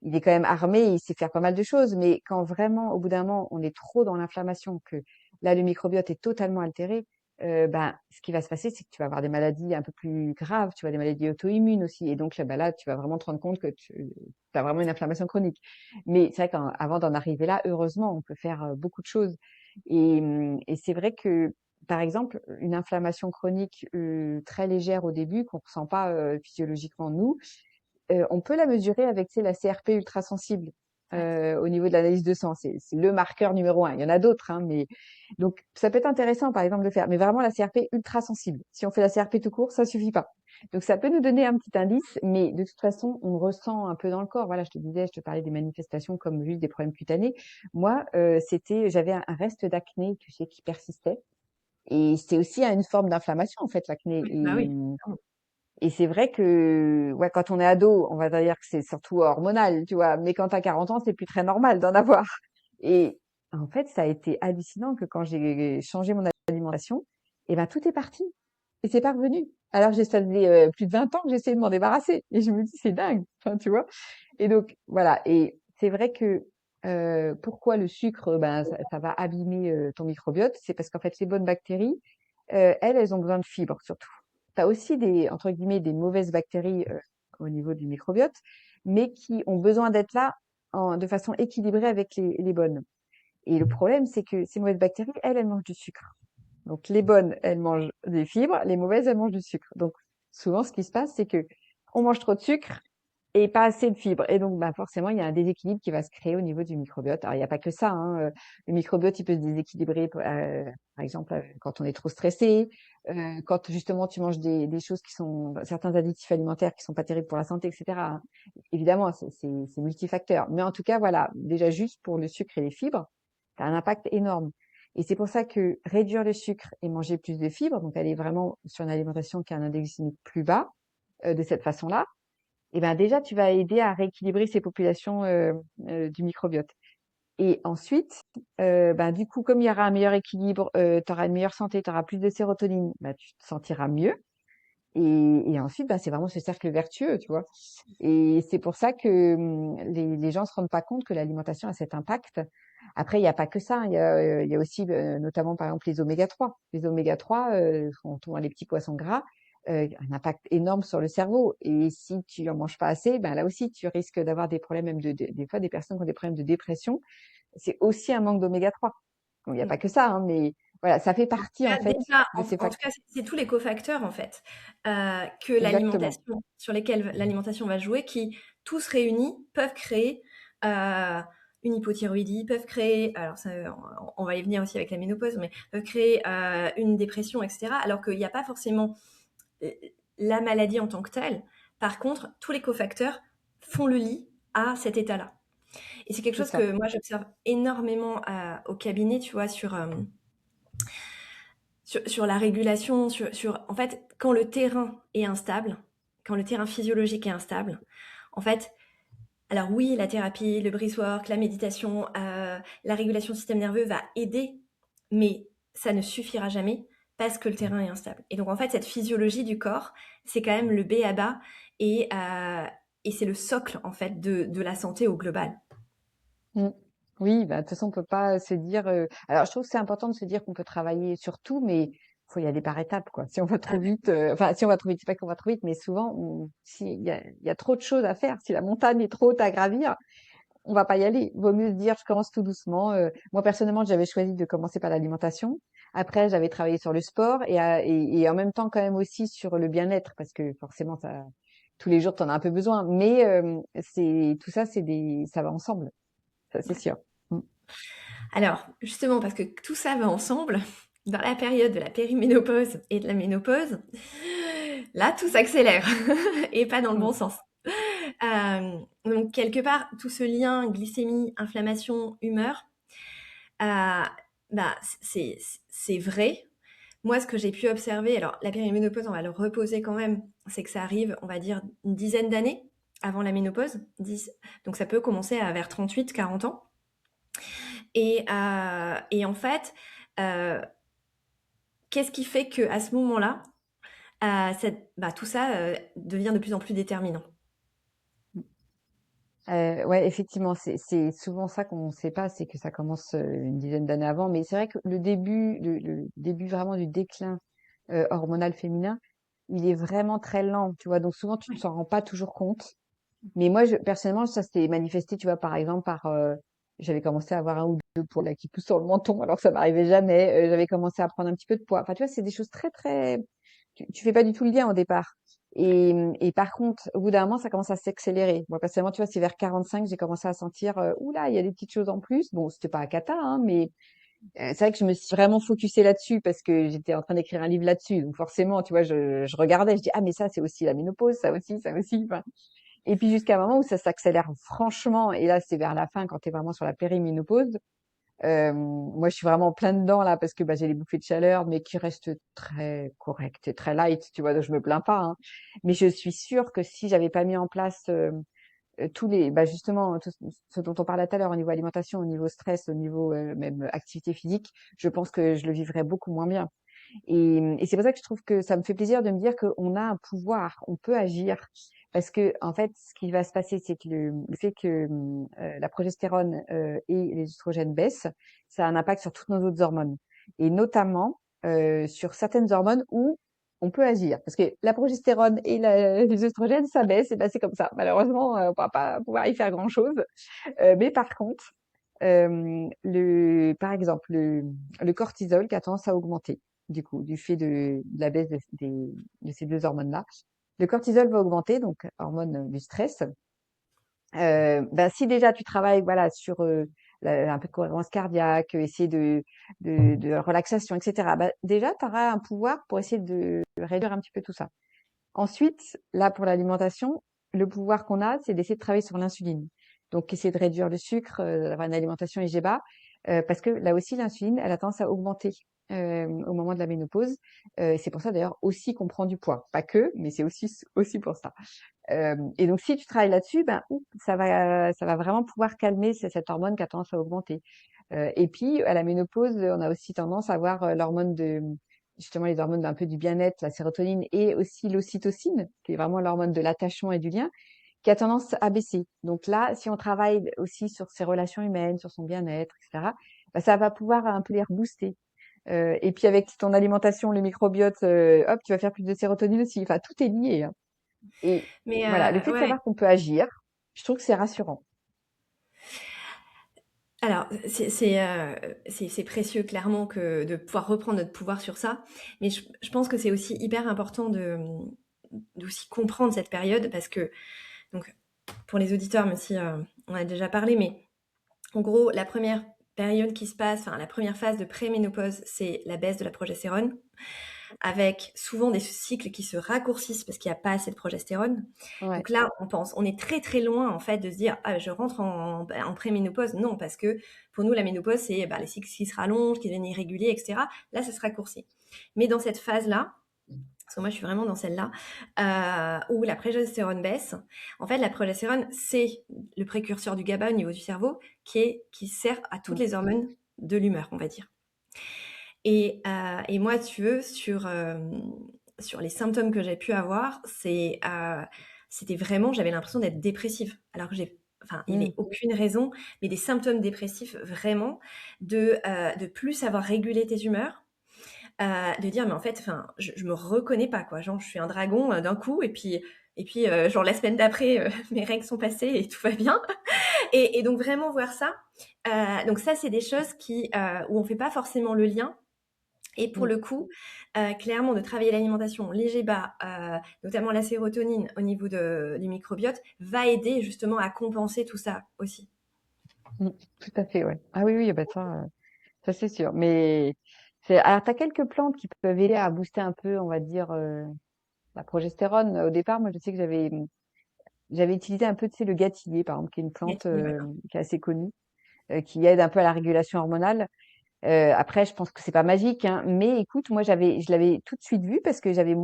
il est quand même armé, il sait faire pas mal de choses. Mais quand vraiment, au bout d'un moment, on est trop dans l'inflammation, que là le microbiote est totalement altéré, ben ce qui va se passer, c'est que tu vas avoir des maladies un peu plus graves, tu vois, des maladies auto-immunes aussi. Et donc là, ben là, tu vas vraiment te rendre compte que tu as vraiment une inflammation chronique. Mais c'est vrai qu'avant d'en arriver là, heureusement, on peut faire beaucoup de choses. Et c'est vrai que par exemple, une inflammation chronique très légère au début, qu'on ressent pas physiologiquement nous, on peut la mesurer avec, tu sais, la CRP ultrasensible Ouais. au niveau de l'analyse de sang. C'est le marqueur numéro un. Il y en a d'autres, hein, mais donc ça peut être intéressant, par exemple, de le faire. Mais vraiment la CRP ultrasensible. Si on fait la CRP tout court, ça suffit pas. Donc ça peut nous donner un petit indice, mais de toute façon, on ressent un peu dans le corps. Voilà, je te parlais des manifestations comme juste des problèmes cutanés. Moi, j'avais un reste d'acné, tu sais, qui persistait. Et c'est aussi une forme d'inflammation, en fait, l'acné. Bah oui. Et c'est vrai que, ouais, quand on est ado, on va dire que c'est surtout hormonal, tu vois. Mais quand t'as 40 ans, c'est plus très normal d'en avoir. Et en fait, ça a été hallucinant que quand j'ai changé mon alimentation, et ben, tout est parti. Et c'est pas revenu. Alors, ça faisait plus de 20 ans que j'essayais de m'en débarrasser. Et je me dis, c'est dingue. Enfin, tu vois. Et donc, voilà. Et c'est vrai que, pourquoi le sucre, ben, ça va abîmer ton microbiote, c'est parce qu'en fait, les bonnes bactéries, elles ont besoin de fibres, surtout. Tu as aussi des, entre guillemets, des mauvaises bactéries au niveau du microbiote, mais qui ont besoin d'être là de façon équilibrée avec les bonnes. Et le problème, c'est que ces mauvaises bactéries, elles mangent du sucre. Donc les bonnes, elles mangent des fibres, les mauvaises, elles mangent du sucre. Donc souvent, ce qui se passe, c'est que on mange trop de sucre et pas assez de fibres. Et donc, bah, forcément, il y a un déséquilibre qui va se créer au niveau du microbiote. Alors, il n'y a pas que ça, hein. Le microbiote, il peut se déséquilibrer, par exemple, quand on est trop stressé, quand justement tu manges des choses qui sont certains additifs alimentaires qui sont pas terribles pour la santé, etc., hein. Évidemment, c'est multifacteur. Mais en tout cas, voilà, déjà juste pour le sucre et les fibres, ça a un impact énorme. Et c'est pour ça que réduire le sucre et manger plus de fibres, donc aller vraiment sur une alimentation qui a un index glycémique plus bas, de cette façon-là, et ben déjà tu vas aider à rééquilibrer ces populations du microbiote. Et ensuite, ben du coup, comme il y aura un meilleur équilibre, tu auras une meilleure santé, tu auras plus de sérotonine, ben, tu te sentiras mieux. Et ensuite, ben, c'est vraiment ce cercle vertueux, tu vois. Et c'est pour ça que les gens se rendent pas compte que l'alimentation a cet impact. Après, il n'y a pas que ça, hein. Il y a aussi notamment par exemple les oméga 3. Les oméga 3, quand on voit les petits poissons gras, un impact énorme sur le cerveau. Et si tu en manges pas assez, ben là aussi tu risques d'avoir des problèmes, même des fois des personnes qui ont des problèmes de dépression. C'est aussi un manque d'oméga 3. Bon, il n'y a pas que ça, hein, mais voilà, ça fait partie en fait Déjà, de ces en tout facteurs. cas, c'est tous les cofacteurs en fait, que Exactement. l'alimentation sur lesquels l'alimentation va jouer, qui tous réunis peuvent créer une hypothyroïdie, peuvent créer, alors ça, on va y venir aussi avec la ménopause, mais peuvent créer une dépression, etc. Alors qu'il n'y a pas forcément euh, la maladie en tant que telle. Par contre, tous les cofacteurs font le lit à cet état-là. Et c'est quelque C'est chose ça. que moi j'observe énormément au cabinet, tu vois, sur la régulation, en fait, quand le terrain est instable, quand le terrain physiologique est instable, en fait, alors oui, la thérapie, le breathwork, la méditation, la régulation du système nerveux va aider, mais ça ne suffira jamais parce que le terrain est instable. Et donc en fait, cette physiologie du corps, c'est quand même le B à bas et c'est le socle en fait de la santé au global. Mmh. Oui, bah, de toute façon, on peut pas se dire. Alors, je trouve que c'est important de se dire qu'on peut travailler sur tout, mais faut y aller par étapes, quoi. Si on va trop vite, enfin, si on va trop vite, c'est pas qu'on va trop vite, mais souvent, si il y a trop de choses à faire, si la montagne est trop haute à gravir, on va pas y aller. Vaut mieux se dire, je commence tout doucement. Moi, personnellement, j'avais choisi de commencer par l'alimentation. Après, j'avais travaillé sur le sport et en même temps, quand même aussi sur le bien-être, parce que forcément, ça. tous les jours, tu en as un peu besoin. Mais c'est tout ça, ça va ensemble. Ça, c'est sûr. Mm. Alors, justement, parce que tout ça va ensemble, dans la période de la périménopause et de la ménopause, là, tout s'accélère et pas dans le bon Mm. sens. Donc, quelque part, tout ce lien glycémie, inflammation, humeur, euh, bah, c'est vrai. Moi, ce que j'ai pu observer, alors la périménopause, on va le reposer quand même, c'est que ça arrive, on va dire, une dizaine d'années avant la ménopause. Donc, ça peut commencer à vers 38, 40 ans. Et en fait, euh, qu'est-ce qui fait que à ce moment-là, tout ça devient de plus en plus déterminant. Ouais, effectivement, c'est souvent ça qu'on ne sait pas, c'est que ça commence une dizaine d'années avant. Mais c'est vrai que le début vraiment du déclin hormonal féminin, il est vraiment très lent, tu vois. Donc souvent, tu ne Ouais. t'en rends pas toujours compte. Mais moi, personnellement, ça s'est manifesté, tu vois, par exemple, j'avais commencé à avoir un ou deux poils là, qui poussent sur le menton, alors que ça m'arrivait jamais. J'avais commencé à prendre un petit peu de poids. Enfin, tu vois, c'est des choses très, très, tu fais pas du tout le lien au départ. Et par contre, au bout d'un moment, ça commence à s'accélérer. Moi, personnellement, tu vois, c'est vers 45, j'ai commencé à sentir, oula, il y a des petites choses en plus. Bon, c'était pas à cata, hein, mais c'est vrai que je me suis vraiment focusée là-dessus parce que j'étais en train d'écrire un livre là-dessus. Donc forcément, tu vois, je regardais, je dis, ah, mais ça, c'est aussi la ménopause, ça aussi, ça aussi. Enfin, et puis jusqu'à un moment où ça s'accélère franchement. Et là, c'est vers la fin, quand tu es vraiment sur la périménopause. Moi, je suis vraiment plein dedans là parce que bah, j'ai les bouffées de chaleur, mais qui restent très correctes et très light, tu vois, donc je me plains pas. Hein. Mais je suis sûre que si j'avais pas mis en place tous les, bah justement, tout ce dont on parlait tout à l'heure au niveau alimentation, au niveau stress, au niveau même activité physique, je pense que je le vivrais beaucoup moins bien. Et c'est pour ça que je trouve que ça me fait plaisir de me dire qu'on a un pouvoir, on peut agir. Parce que, en fait, ce qui va se passer, c'est que le fait que la progestérone et les oestrogènes baissent, ça a un impact sur toutes nos autres hormones. Et notamment sur certaines hormones où on peut agir. Parce que la progestérone et les oestrogènes, ça baisse, et ben c'est comme ça. Malheureusement, on va pas pouvoir y faire grand-chose. Mais par contre, par exemple, le cortisol qui a tendance à augmenter, du coup, du fait de la baisse de ces deux hormones-là. Le cortisol va augmenter, donc hormone du stress. Ben, si déjà tu travailles voilà sur un peu de cohérence cardiaque, essayer de relaxation, etc. Ben, déjà, tu auras un pouvoir pour essayer de réduire un petit peu tout ça. Ensuite, là, pour l'alimentation, le pouvoir qu'on a, c'est d'essayer de travailler sur l'insuline. Donc, essayer de réduire le sucre, d'avoir une alimentation IGBA, parce que là aussi, l'insuline, elle a tendance à augmenter au moment de la ménopause. C'est pour ça, d'ailleurs, aussi qu'on prend du poids. Pas que, mais c'est aussi pour ça. Et donc, si tu travailles là-dessus, ben, ça va vraiment pouvoir calmer cette hormone qui a tendance à augmenter. Et puis, à la ménopause, on a aussi tendance à avoir l'hormone justement les hormones un peu du bien-être, la sérotonine et aussi l'ocytocine, qui est vraiment l'hormone de l'attachement et du lien, qui a tendance à baisser. Donc là, si on travaille aussi sur ses relations humaines, sur son bien-être, etc., bah, ça va pouvoir un peu les rebooster. Et puis avec ton alimentation, le microbiote, hop, tu vas faire plus de sérotonine aussi. Enfin, tout est lié. Hein. Et Mais voilà, le fait de ouais, savoir qu'on peut agir, je trouve que c'est rassurant. alors c'est précieux clairement que de pouvoir reprendre notre pouvoir sur ça, mais je pense que c'est aussi hyper important d'aussi comprendre cette période parce que, donc, pour les auditeurs, même si on a déjà parlé, mais en gros, la première période qui se passe, enfin la première phase de préménopause, c'est la baisse de la progestérone, avec souvent des cycles qui se raccourcissent parce qu'il n'y a pas assez de progestérone. Ouais. Donc là, on est très très loin en fait de se dire ah je rentre en préménopause. Non, parce que pour nous la ménopause c'est les cycles qui se rallongent, qui deviennent irréguliers, etc. Là, ça se raccourcit. Mais dans cette phase-là, parce que moi je suis vraiment dans celle-là, où la progestérone baisse. En fait, la progestérone, c'est le précurseur du GABA au niveau du cerveau qui sert à toutes Mm. les hormones de l'humeur, on va dire. Et moi, tu veux, sur les symptômes que j'ai pu avoir, c'était vraiment, j'avais l'impression d'être dépressive. Alors que enfin, il n'y avait Mm. aucune raison, mais des symptômes dépressifs vraiment, de plus savoir réguler tes humeurs, de dire, mais en fait, enfin, je me reconnais pas, quoi. Genre, je suis un dragon d'un coup, et puis genre, la semaine d'après, mes règles sont passées et tout va bien. Et donc, vraiment voir ça. Donc, ça, c'est des choses où on fait pas forcément le lien Et pour Mmh. le coup, clairement de travailler l'alimentation léger bas, notamment la sérotonine au niveau du microbiote, va aider justement à compenser tout ça aussi. Mmh. Tout à fait, ouais. Ah oui, oui, bah ça c'est sûr. Mais c'est alors t'as quelques plantes qui peuvent aider à booster un peu, on va dire, la progestérone. Au départ, moi je sais que j'avais utilisé un peu, tu sais, le gâtillier, par exemple, qui est une plante Ouais. qui est assez connue, qui aide un peu à la régulation hormonale. Après, je pense que c'est pas magique, hein, mais écoute, moi je l'avais tout de suite vu parce que j'avais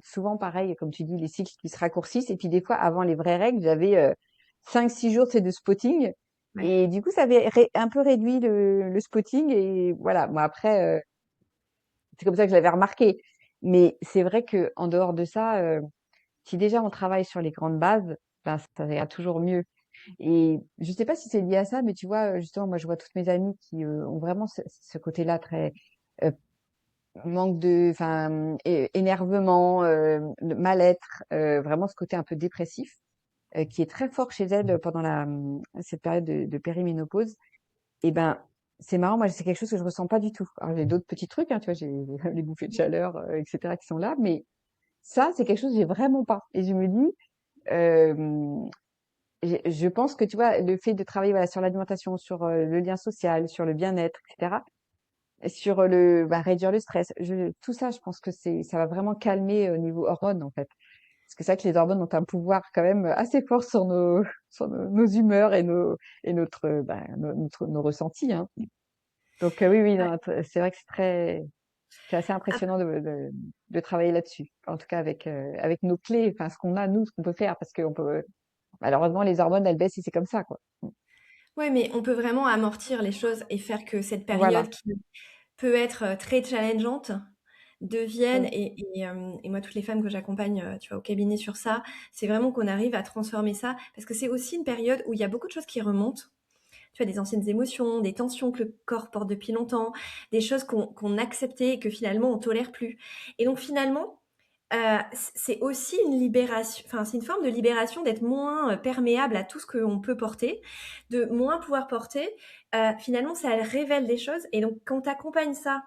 souvent pareil, comme tu dis, les cycles qui se raccourcissent et puis des fois avant les vraies règles, j'avais 5-6 jours c'est de spotting Ouais. et du coup ça avait un peu réduit le spotting et voilà. Moi après, c'est comme ça que je l'avais remarqué. Mais c'est vrai que en dehors de ça, si déjà on travaille sur les grandes bases, ben ça ira toujours mieux. Et je sais pas si c'est lié à ça, mais tu vois, justement, moi, je vois toutes mes amies qui ont vraiment ce côté-là très euh, manque de, enfin, énervement, mal-être, vraiment ce côté un peu dépressif, qui est très fort chez elles pendant cette période de périménopause. Et ben, c'est marrant, moi, c'est quelque chose que je ressens pas du tout. Alors, j'ai d'autres petits trucs, hein, tu vois, j'ai les bouffées de chaleur, etc., qui sont là, mais ça, c'est quelque chose que j'ai vraiment pas. Et je me dis, euh, je pense que tu vois, le fait de travailler voilà, sur l'alimentation, sur le lien social, sur le bien-être, etc., sur réduire le stress, tout ça, je pense que ça va vraiment calmer au niveau hormones en fait. Parce que c'est vrai que les hormones ont un pouvoir quand même assez fort sur sur nos humeurs et notre, nos ressentis, hein. Donc oui, oui, non, c'est vrai que c'est assez impressionnant de travailler là-dessus. En tout cas avec nos clés, enfin ce qu'on a nous, ce qu'on peut faire, parce qu'on peut malheureusement les hormones elles baissent et c'est comme ça quoi. Ouais, mais on peut vraiment amortir les choses et faire que cette période Voilà. qui peut être très challengeante devienne, Mm. et moi, toutes les femmes que j'accompagne, tu vois, au cabinet sur ça, c'est vraiment qu'on arrive à transformer ça, parce que c'est aussi une période où il y a beaucoup de choses qui remontent. Tu vois, des anciennes émotions, des tensions que le corps porte depuis longtemps, des choses qu'on acceptait et que finalement on tolère plus. Et donc finalement, c'est aussi une libération, enfin c'est une forme de libération d'être moins perméable à tout ce qu'on peut porter, de moins pouvoir porter. Finalement, ça révèle des choses. Et donc quand tu accompagnes ça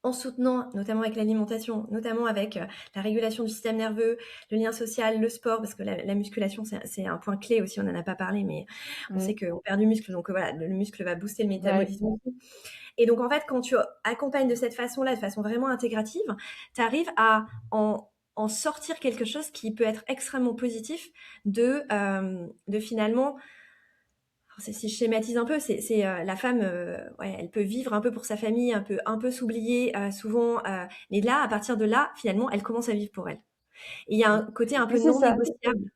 en soutenant, notamment avec l'alimentation, notamment avec la régulation du système nerveux, le lien social, le sport, parce que la musculation, c'est un point clé aussi, on n'en a pas parlé, mais on Mm. sait qu'on perd du muscle, donc voilà, le muscle va booster le Ouais. métabolisme aussi. Et donc en fait, quand tu accompagnes de cette façon-là, de façon vraiment intégrative, tu arrives à en sortir quelque chose qui peut être extrêmement positif de finalement, si je schématise un peu, c'est la femme, ouais, elle peut vivre un peu pour sa famille, un peu s'oublier souvent, mais là, à partir de là, finalement, elle commence à vivre pour elle. Et il y a un côté un Oui, peu c'est non ça. négociable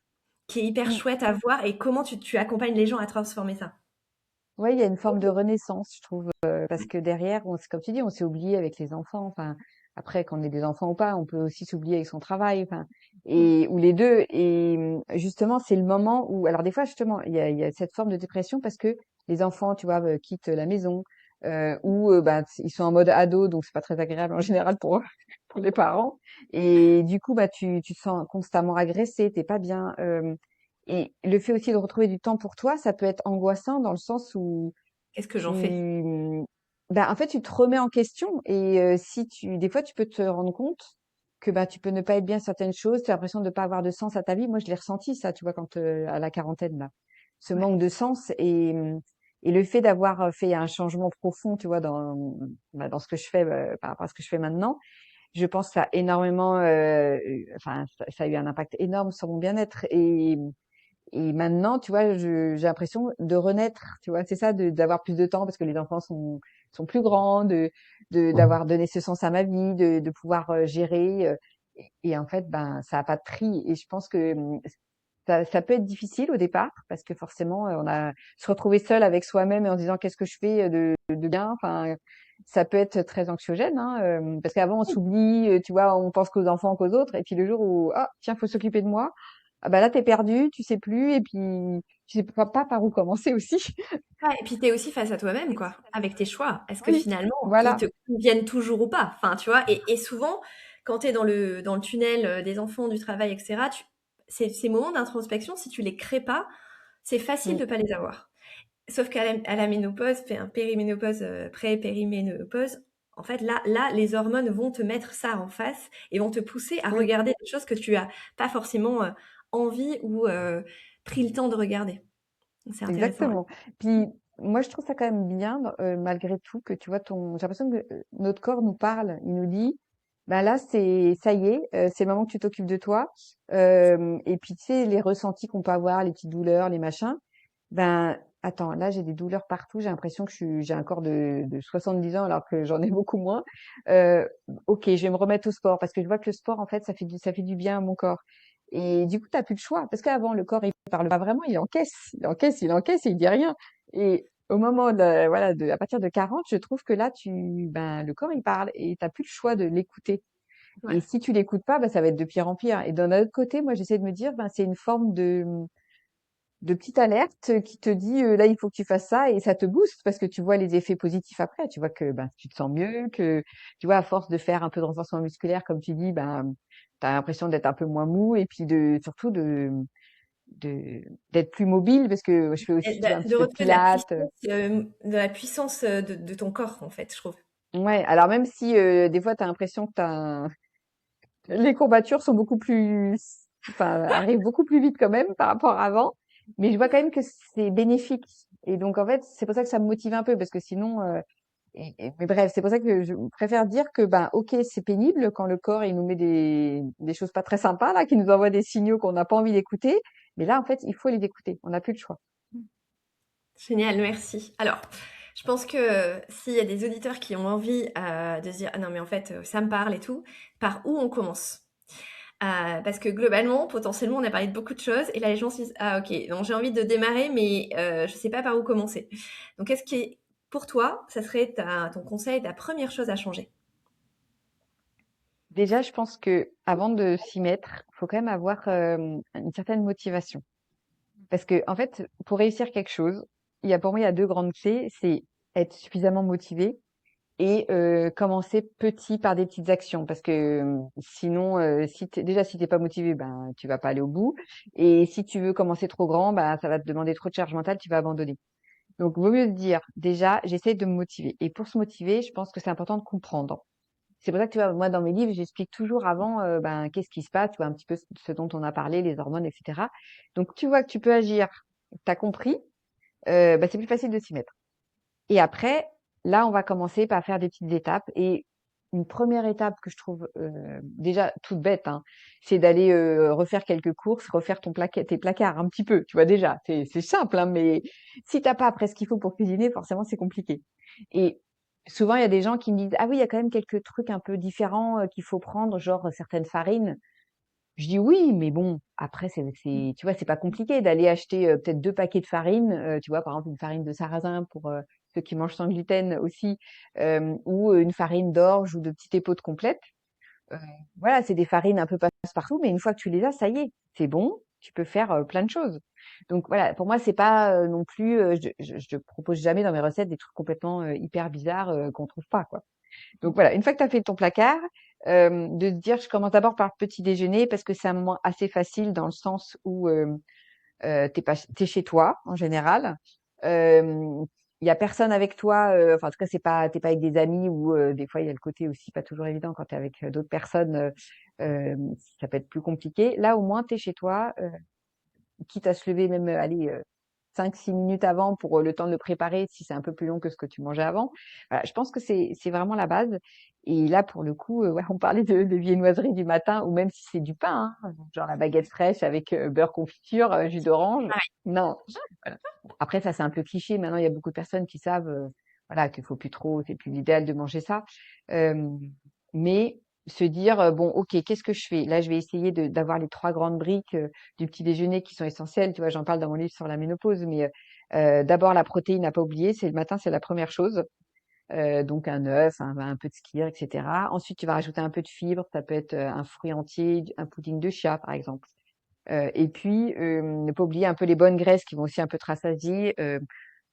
qui est hyper Mm. chouette à voir, et comment tu accompagnes les gens à transformer ça. Ouais, il y a une forme de renaissance, je trouve, parce que derrière, c'est comme tu dis, on s'est oublié avec les enfants. Enfin, après, quand on est des enfants ou pas, on peut aussi s'oublier avec son travail, enfin, Mm. ou les deux. Et justement, c'est le moment où, alors des fois, justement, il y a cette forme de dépression parce que les enfants, tu vois, quittent la maison, ou bah, ils sont en mode ado, donc c'est pas très agréable en général pour pour les parents. Et du coup, bah, tu te sens constamment agressé, t'es pas bien. Et le fait aussi de retrouver du temps pour toi, ça peut être angoissant dans le sens où Qu'est-ce que j'en fais? tu, bah, en fait, tu te remets en question et si des fois, tu peux te rendre compte que bah, tu peux ne pas être bien à certaines choses, tu as l'impression de ne pas avoir de sens à ta vie. Moi, je l'ai ressenti ça, tu vois, quand à la quarantaine là, ce Ouais. manque de sens et le fait d'avoir fait un changement profond, tu vois, dans ce que je fais par rapport à ce que je fais maintenant, je pense que ça a énormément, enfin, ça a eu un impact énorme sur mon bien-être et maintenant, tu vois, j'ai l'impression de renaître, tu vois, c'est ça, d'avoir plus de temps parce que les enfants sont plus grands, d'avoir donné ce sens à ma vie, de pouvoir gérer. Et en fait, ben, ça a pas de prix. Et je pense que ça peut être difficile au départ parce que forcément, on a se retrouver seul avec soi-même et en se disant qu'est-ce que je fais de bien. Enfin, ça peut être très anxiogène, hein, parce qu'avant on s'oublie, tu vois, on pense qu'aux enfants, qu'aux autres, et puis le jour où ah tiens, faut s'occuper de moi, ah bah là t'es perdu, tu sais plus, et puis tu sais pas par où commencer aussi. Ouais, et puis tu es aussi face à toi-même, quoi, avec tes choix. Est-ce que Oui, finalement, ils voilà. te conviennent toujours ou pas? Enfin, tu vois? Et souvent, quand tu es dans le tunnel, des enfants, du travail, et cetera, ces moments d'introspection, si tu les crées pas, c'est facile Mm, de pas les avoir. Sauf qu'à la ménopause, enfin, périménopause, pré-périménopause, En fait, là, les hormones vont te mettre ça en face et vont te pousser à Oui, regarder des choses que tu as pas forcément envie ou pris le temps de regarder. C'est intéressant. Ouais. exactement. Puis moi, je trouve ça quand même bien, malgré tout, que tu vois j'ai l'impression que notre corps nous parle. Il nous dit, ben là, ça y est, c'est le moment que tu t'occupes de toi. Et puis tu sais, les ressentis qu'on peut avoir, les petites douleurs, les machins. Ben attends, là, j'ai des douleurs partout. J'ai l'impression que j'ai un corps de 70 ans alors que j'en ai beaucoup moins. Euh, ok, je vais me remettre au sport parce que je vois que le sport, en fait, ça fait du bien à mon corps. Et du coup, t'as plus le choix parce qu'avant, le corps, il parle pas vraiment, il encaisse, il encaisse, il encaisse et il dit rien. Et au moment voilà, à partir de 40, je trouve que là, ben, le corps, il parle et t'as plus le choix de l'écouter. Et Ouais. si tu l'écoutes pas, ben, ça va être de pire en pire. Et d'un autre côté, moi, j'essaie de me dire, ben, c'est une forme de petite alerte qui te dit, là, il faut que tu fasses ça et ça te booste parce que tu vois les effets positifs après. Tu vois que, ben, tu te sens mieux, que, tu vois, à force de faire un peu de renforcement musculaire, comme tu dis, ben, t'as l'impression d'être un peu moins mou et puis surtout d'être plus mobile parce que je fais Et aussi, tu vois, un de petit peu de retrouver pilates. de la puissance de ton corps, en fait, je trouve. Ouais, alors même si des fois tu as l'impression que les courbatures sont beaucoup plus, enfin, arrivent beaucoup plus vite quand même par rapport à avant, mais je vois quand même que c'est bénéfique. Et donc en fait, c'est pour ça que ça me motive un peu parce que sinon, mais bref, c'est pour ça que je préfère dire que ben ok, c'est pénible quand le corps il nous met des choses pas très sympas là, qui nous envoie des signaux qu'on n'a pas envie d'écouter, mais là en fait, il faut les écouter. On n'a plus le choix. Génial, merci. Alors, je pense que s'il y a des auditeurs qui ont envie de se dire, ah non, mais en fait, ça me parle et tout, par où on commence? Parce que globalement, potentiellement, on a parlé de beaucoup de choses et là, les gens se disent, ah ok, donc j'ai envie de démarrer, mais je sais pas par où commencer. Donc, qu'est-ce qui est, pour toi, ça serait ton conseil, ta première chose à changer? Déjà, je pense que avant de s'y mettre, faut quand même avoir une certaine motivation. Parce que, en fait, pour réussir quelque chose, pour moi, il y a deux grandes clés. C'est être suffisamment motivé et commencer petit par des petites actions. Parce que sinon, si t'es pas motivé, ben, tu vas pas aller au bout. Et si tu veux commencer trop grand, ben, ça va te demander trop de charge mentale, tu vas abandonner. Donc, vaut mieux se dire, déjà, j'essaie de me motiver. Et pour se motiver, je pense que c'est important de comprendre. C'est pour ça que tu vois, moi, dans mes livres, j'explique toujours avant, ben, qu'est-ce qui se passe, tu vois, un petit peu ce dont on a parlé, les hormones, etc. Donc, tu vois que tu peux agir, t'as compris, bah, c'est plus facile de s'y mettre. Et après, là, on va commencer par faire des petites étapes. Et une première étape que je trouve déjà toute bête, hein, c'est d'aller refaire quelques courses, refaire tes placards un petit peu, tu vois déjà. C'est simple, hein, mais si t'as pas après ce qu'il faut pour cuisiner, forcément c'est compliqué. Et souvent il y a des gens qui me disent ah oui, il y a quand même quelques trucs un peu différents qu'il faut prendre, genre certaines farines. Je dis oui, mais bon, après, tu vois, c'est pas compliqué d'aller acheter peut-être 2 paquets de farine, tu vois, par exemple, une farine de sarrasin pour ceux qui mangent sans gluten aussi, ou une farine d'orge ou de petites épeautres complètes. Euh, voilà, c'est des farines un peu passe-partout, mais une fois que tu les as, ça y est, c'est bon, tu peux faire plein de choses. Donc voilà, pour moi, c'est pas non plus, je propose jamais dans mes recettes des trucs complètement hyper bizarres qu'on trouve pas, quoi. Donc voilà, une fois que tu as fait ton placard, de te dire je commence d'abord par le petit déjeuner parce que c'est un moment assez facile dans le sens où t'es chez toi en général. Il y a personne avec toi, enfin en tout cas t'es pas avec des amis ou des fois il y a le côté aussi pas toujours évident quand t'es avec d'autres personnes, euh, ça peut être plus compliqué. Là au moins t'es chez toi, quitte à se lever même allez 5-6 minutes avant pour le temps de le préparer si c'est un peu plus long que ce que tu mangeais avant. Voilà, je pense que c'est vraiment la base. Et là, pour le coup, ouais, on parlait de viennoiserie du matin ou même si c'est du pain, hein, genre la baguette fraîche avec beurre confiture, jus d'orange. Non. Voilà. Bon, après, ça, c'est un peu cliché. Maintenant, il y a beaucoup de personnes qui savent, voilà, qu'il faut plus trop, c'est plus l'idéal de manger ça. Euh, mais se dire, bon, ok, qu'est-ce que je fais? Là, je vais essayer d'avoir les 3 grandes briques du petit déjeuner qui sont essentielles. Tu vois, j'en parle dans mon livre sur la ménopause, mais d'abord la protéine à pas oublier, c'est le matin, c'est la première chose. Donc un œuf, un peu de skyr, etc. Ensuite, tu vas rajouter un peu de fibre. Ça peut être un fruit entier, un pudding de chia, par exemple. Et puis, ne pas oublier un peu les bonnes graisses qui vont aussi un peu te rassasier,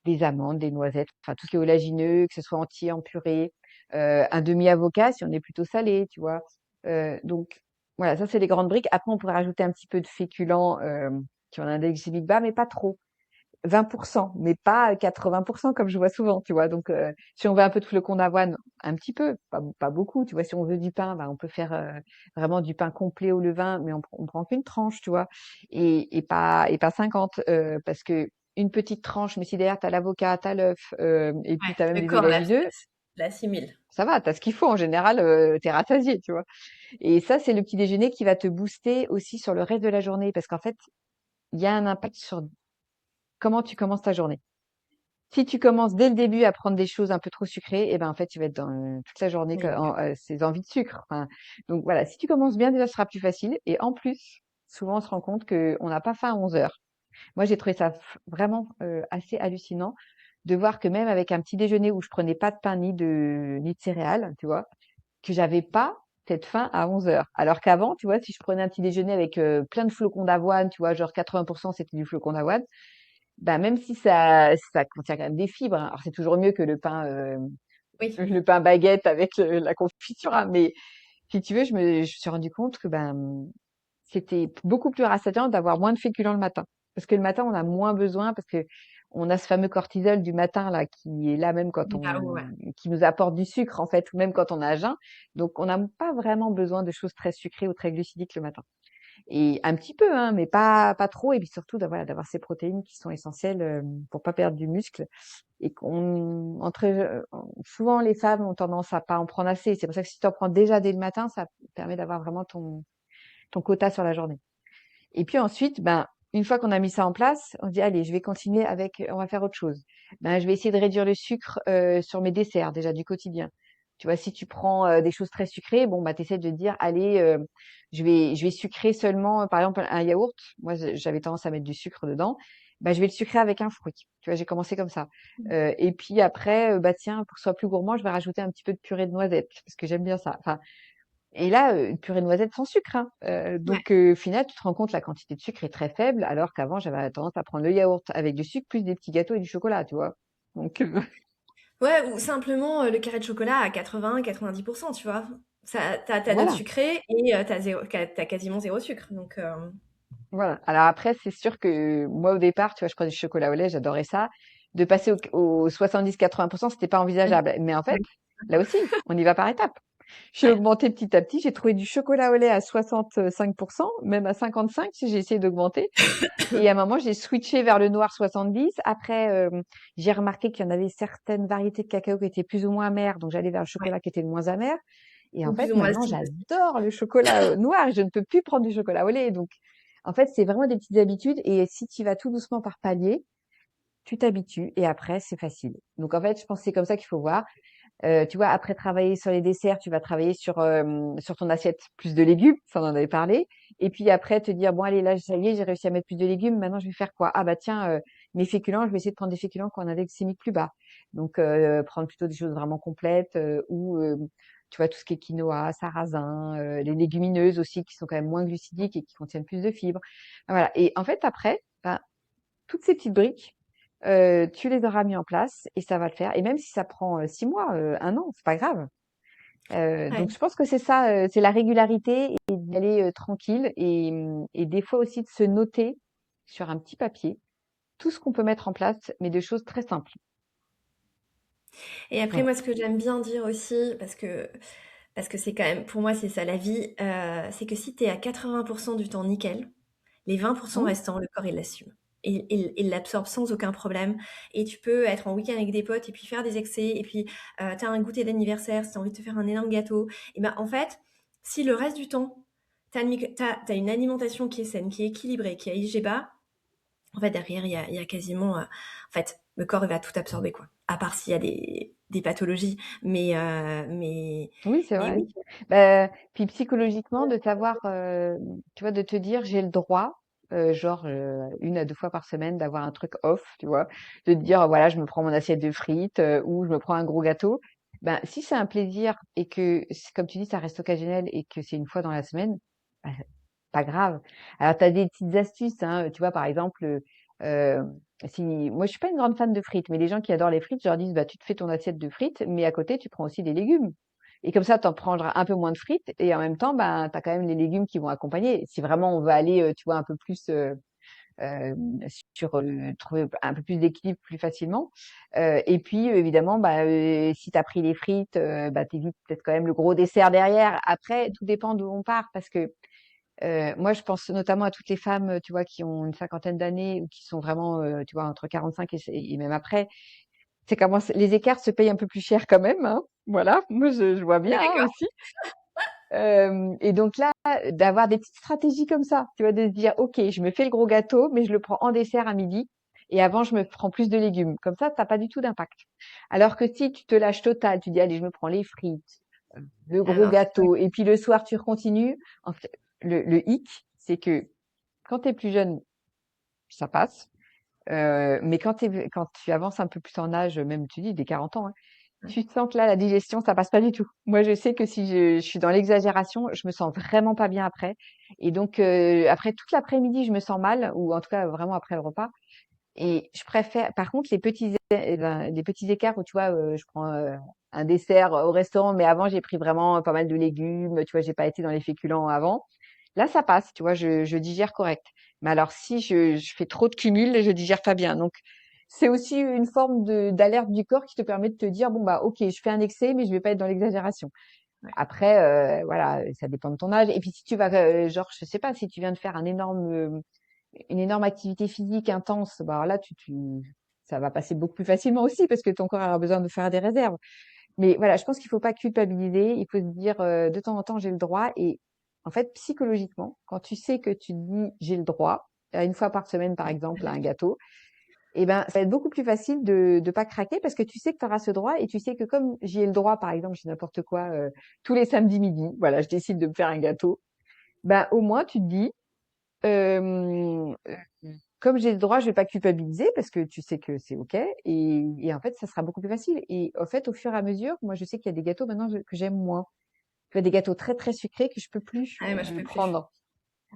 des amandes, des noisettes, enfin tout ce qui est oléagineux, que ce soit entier, en purée, un demi-avocat si on est plutôt salé, tu vois. Donc voilà, ça c'est les grandes briques. Après, on pourrait rajouter un petit peu de féculents qui ont un index glycémique bas, mais pas trop. 20%, mais pas 80% comme je vois souvent, tu vois. Donc, si on veut un peu de flocons d'avoine, un petit peu, pas beaucoup, tu vois. Si on veut du pain, bah, on peut faire vraiment du pain complet au levain, mais on prend qu'une tranche, tu vois, et pas 50, parce que une petite tranche, mais si derrière t'as l'avocat, t'as l'œuf, et puis Ouais, t'as même le des corps oléagineux, l'assimile. ça va, t'as ce qu'il faut en général, t'es rassasié, tu vois. Et ça, c'est le petit déjeuner qui va te booster aussi sur le reste de la journée, parce qu'en fait, il y a un impact sur comment tu commences ta journée. Si tu commences dès le début à prendre des choses un peu trop sucrées, et ben en fait, tu vas être dans toute la journée Oui. ces envies de sucre. Enfin, donc voilà, si tu commences bien, déjà, ce sera plus facile. Et en plus, souvent, on se rend compte qu'on n'a pas faim à 11 heures. Moi, j'ai trouvé ça vraiment assez hallucinant de voir que même avec un petit déjeuner où je prenais pas de pain ni de céréales, tu vois, que j'avais pas cette faim à 11 heures. Alors qu'avant, tu vois, si je prenais un petit déjeuner avec plein de flocons d'avoine, tu vois, genre 80% c'était du flocon d'avoine, bah, même si ça contient quand même des fibres, hein. Alors c'est toujours mieux que Oui. le pain baguette avec la confiture, hein, mais si tu veux, je me suis rendu compte que ben c'était beaucoup plus rassasiant d'avoir moins de féculents le matin. Parce que le matin, on a moins besoin, parce que on a ce fameux cortisol du matin là qui est là même Bah, ouais. qui nous apporte du sucre en fait, ou même quand on a jeun. Donc on n'a pas vraiment besoin de choses très sucrées ou très glucidiques le matin. Et un petit peu, hein, mais pas trop. Et puis surtout, d'avoir ces protéines qui sont essentielles pour pas perdre du muscle. Et souvent les femmes ont tendance à pas en prendre assez. C'est pour ça que si tu en prends déjà dès le matin, ça permet d'avoir vraiment ton quota sur la journée. Et puis ensuite, ben, une fois qu'on a mis ça en place, on se dit, allez, je vais continuer on va faire autre chose. Ben, je vais essayer de réduire le sucre sur mes desserts, déjà du quotidien. Tu vois, si tu prends des choses très sucrées, bon, bah, t'essaies de te dire, allez, je vais sucrer seulement, par exemple, un yaourt. Moi, j'avais tendance à mettre du sucre dedans. Ben, je vais le sucrer avec un fruit. Tu vois, j'ai commencé comme ça. Et puis après, bah, tiens, pour que ce soit plus gourmand, je vais rajouter un petit peu de purée de noisettes, parce que j'aime bien ça. Enfin, et là, une purée de noisettes sans sucre, hein. Ouais. Donc, au final, tu te rends compte, la quantité de sucre est très faible, alors qu'avant, j'avais tendance à prendre le yaourt avec du sucre, plus des petits gâteaux et du chocolat, tu vois. Donc, Ouais, ou simplement le carré de chocolat à 80-90%, tu vois. Ça, t'as ta note voilà, sucrée et t'as quasiment zéro sucre. Donc, voilà. Alors après, c'est sûr que moi, au départ, tu vois, je prenais du chocolat au lait, j'adorais ça. De passer au 70-80%, c'était pas oui, envisageable. Mais en fait, oui, là aussi, on y va par étapes. J'ai ouais. augmenté petit à petit, j'ai trouvé du chocolat au lait à 65%, même à 55 si j'ai essayé d'augmenter. Et à un moment, j'ai switché vers le noir 70. Après, j'ai remarqué qu'il y en avait certaines variétés de cacao qui étaient plus ou moins amères, donc j'allais vers le Ouais. chocolat qui était le moins amer. Et en Ou plus fait, ou moins maintenant, acide. j'adore le chocolat noir. Je ne peux plus prendre du chocolat au lait. Donc, en fait, c'est vraiment des petites habitudes. Et si tu vas tout doucement par palier, tu t'habitues et après, c'est facile. Donc, en fait, je pense que c'est comme ça qu'il faut voir. Tu vois, après travailler sur les desserts, tu vas travailler sur ton assiette plus de légumes, ça on en avait parlé. Et puis après, te dire, bon allez, là, ça y est, j'ai réussi à mettre plus de légumes, maintenant je vais faire quoi? Ah bah tiens, mes féculents, je vais essayer de prendre des féculents qui ont un index glycémique plus bas. Donc prendre plutôt des choses vraiment complètes, ou tu vois, tout ce qui est quinoa, sarrasin, les légumineuses aussi, qui sont quand même moins glucidiques et qui contiennent plus de fibres. Voilà. Et en fait, après, ben, toutes ces petites briques, tu les auras mis en place et ça va le faire. Et même si ça prend 6 mois, 1 an, c'est pas grave. Donc Ouais. je pense que c'est ça, c'est la régularité et d'aller tranquille et des fois aussi de se noter sur un petit papier tout ce qu'on peut mettre en place, mais de choses très simples. Et après, Voilà. moi, ce que j'aime bien dire aussi, parce que c'est quand même, pour moi, c'est ça la vie, c'est que si tu es à 80% du temps nickel, les 20% Mmh. restants, le corps, il l'assume. Il l'absorbe sans aucun problème. Et tu peux être en week-end avec des potes et puis faire des excès. Et puis, tu as un goûter d'anniversaire, si tu as envie de te faire un énorme gâteau. Et ben, en fait, si le reste du temps, tu as, une alimentation qui est saine, qui est équilibrée, qui est IG bas, en fait, derrière, il y a quasiment. En fait, le corps, il va tout absorber, quoi. À part s'il y a des pathologies. Oui, c'est Mais vrai. oui. Puis psychologiquement, de savoir, tu vois, de te dire, j'ai le droit, genre 1 à 2 fois par semaine, d'avoir un truc off, tu vois, de te dire, voilà, je me prends mon assiette de frites ou je me prends un gros gâteau. Ben, si c'est un plaisir et que, comme tu dis, ça reste occasionnel et que c'est une fois dans la semaine, bah, pas grave. Alors, tu as des petites astuces, hein, tu vois, par exemple, euh, si moi je suis pas une grande fan de frites, mais les gens qui adorent les frites, je leur dis bah tu te fais ton assiette de frites, mais à côté tu prends aussi des légumes. Et comme ça, tu en prendras un peu moins de frites et en même temps, ben tu as quand même les légumes qui vont accompagner. Si vraiment on veut aller, tu vois, un peu plus euh, trouver un peu plus d'équilibre plus facilement. Et puis évidemment, si tu as pris les frites, t'évites peut-être quand même le gros dessert derrière. Après, tout dépend d'où on part parce que moi, je pense notamment à toutes les femmes, tu vois, qui ont une cinquantaine d'années ou qui sont vraiment, tu vois, entre 45 et même après. C'est comment les écarts se payent un peu plus cher quand même, hein. Voilà, moi je vois On est bien hein, d'accord. aussi. Et donc là, d'avoir des petites stratégies comme ça, tu vois, de se dire, OK, je me fais le gros gâteau, mais je le prends en dessert à midi. Et avant, je me prends plus de légumes. Comme ça, t'as pas du tout d'impact. Alors que si tu te lâches total, tu dis, allez, je me prends les frites, le Ah gros non, gâteau, et puis le soir, tu continues. En fait, le hic, c'est que quand t'es plus jeune, ça passe. Mais quand tu avances un peu plus en âge, même tu dis des 40 ans, hein, ouais. tu sens que là, la digestion, ça passe pas du tout. Moi, je sais que si je suis dans l'exagération, je me sens vraiment pas bien après. Et donc, après toute l'après-midi, je me sens mal, ou en tout cas vraiment après le repas. Et je préfère, par contre, les petits écarts où tu vois, je prends un dessert au restaurant, mais avant j'ai pris vraiment pas mal de légumes, tu vois, j'ai pas été dans les féculents avant. Là, ça passe, tu vois, je digère correct. Mais alors, si je fais trop de cumul, je digère pas bien. Donc, c'est aussi une forme d'alerte du corps qui te permet de te dire, bon, bah, ok, je fais un excès, mais je vais pas être dans l'exagération. Ouais. Après, voilà, ça dépend de ton âge. Et puis, si tu vas, genre, je sais pas, si tu viens de faire une énorme activité physique intense, bah, alors là, ça va passer beaucoup plus facilement aussi parce que ton corps aura besoin de faire des réserves. Mais voilà, je pense qu'il faut pas culpabiliser. Il faut se dire de temps en temps j'ai le droit. Et en fait, psychologiquement, quand tu sais que tu te dis j'ai le droit, une fois par semaine par exemple, à un gâteau, eh ben ça va être beaucoup plus facile de pas craquer parce que tu sais que tu auras ce droit et tu sais que comme j'y ai le droit, par exemple, j'ai n'importe quoi tous les samedis midi, voilà, je décide de me faire un gâteau. Ben au moins tu te dis euh, comme j'ai le droit, je vais pas culpabiliser parce que tu sais que c'est OK et en fait, ça sera beaucoup plus facile et en fait, au fur et à mesure, moi, je sais qu'il y a des gâteaux maintenant que j'aime moins. Tu vois, des gâteaux très, très sucrés que je peux plus, Ah ouais, moi, je peux plus. prendre.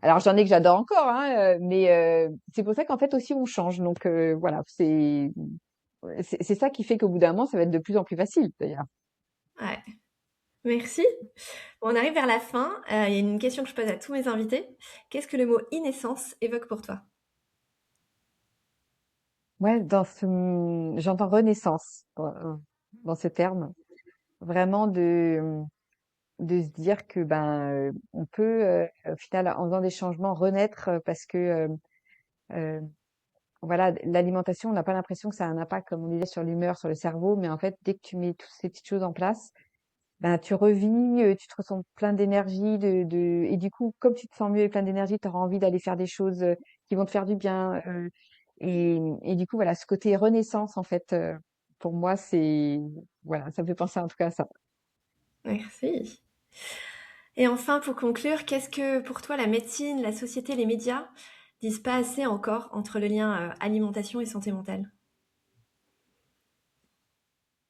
Alors, j'en ai que j'adore encore, hein, mais c'est pour ça qu'en fait aussi on change donc voilà, c'est ça qui fait qu'au bout d'un moment, ça va être de plus en plus facile, d'ailleurs. Ouais. Merci. Bon, on arrive vers la fin. Il y a une question que je pose à tous mes invités. Qu'est-ce que le mot innaissance évoque pour toi? Ouais, j'entends renaissance dans ce terme, vraiment de se dire que on peut au final en faisant des changements renaître parce que euh, voilà l'alimentation on n'a pas l'impression que ça a un impact comme on disait sur l'humeur sur le cerveau mais en fait dès que tu mets toutes ces petites choses en place tu revis tu te ressens plein d'énergie et du coup comme tu te sens mieux et plein d'énergie tu auras envie d'aller faire des choses qui vont te faire du bien et du coup voilà ce côté renaissance en fait pour moi c'est voilà ça me fait penser en tout cas à ça. Merci. Et enfin, pour conclure, qu'est-ce que pour toi la médecine, la société, les médias disent pas assez encore entre le lien alimentation et santé mentale?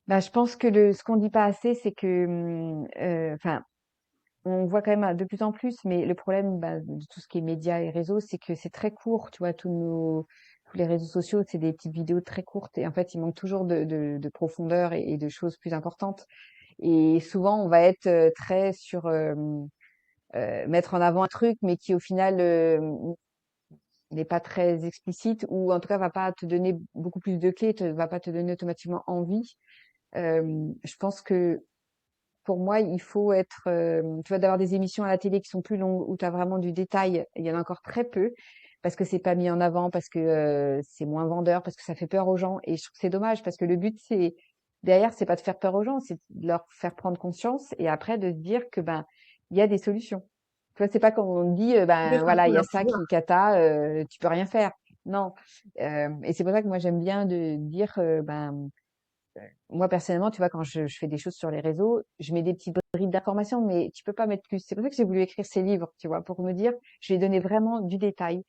Je pense que ce qu'on dit pas assez, c'est que, enfin, on voit quand même de plus en plus, mais le problème de tout ce qui est médias et réseaux, c'est que c'est très court, tu vois, tous les réseaux sociaux, c'est des petites vidéos très courtes et en fait, il manque toujours de profondeur et de choses plus importantes. Et souvent, on va être très sur mettre en avant un truc, mais qui au final n'est pas très explicite ou en tout cas va pas te donner beaucoup plus de clés, va pas te donner automatiquement envie. Je pense que pour moi, il faut être, tu vois, d'avoir des émissions à la télé qui sont plus longues, où tu as vraiment du détail. Il y en a encore très peu, parce que c'est pas mis en avant, parce que c'est moins vendeur, parce que ça fait peur aux gens. Et je trouve que c'est dommage, parce que le but, derrière, c'est pas de faire peur aux gens, c'est de leur faire prendre conscience et après de se dire que il y a des solutions. Tu vois, c'est pas comme on dit, Oui, enfin, voilà, il comme y a un ça qui pouvoir. est cata, tu peux rien faire. Non. Et c'est pour ça que moi j'aime bien de dire, moi, personnellement, tu vois, quand je fais des choses sur les réseaux, je mets des petites bribes d'informations, mais tu peux pas mettre plus. C'est pour ça que j'ai voulu écrire ces livres, tu vois, pour me dire, je vais donner vraiment du détail,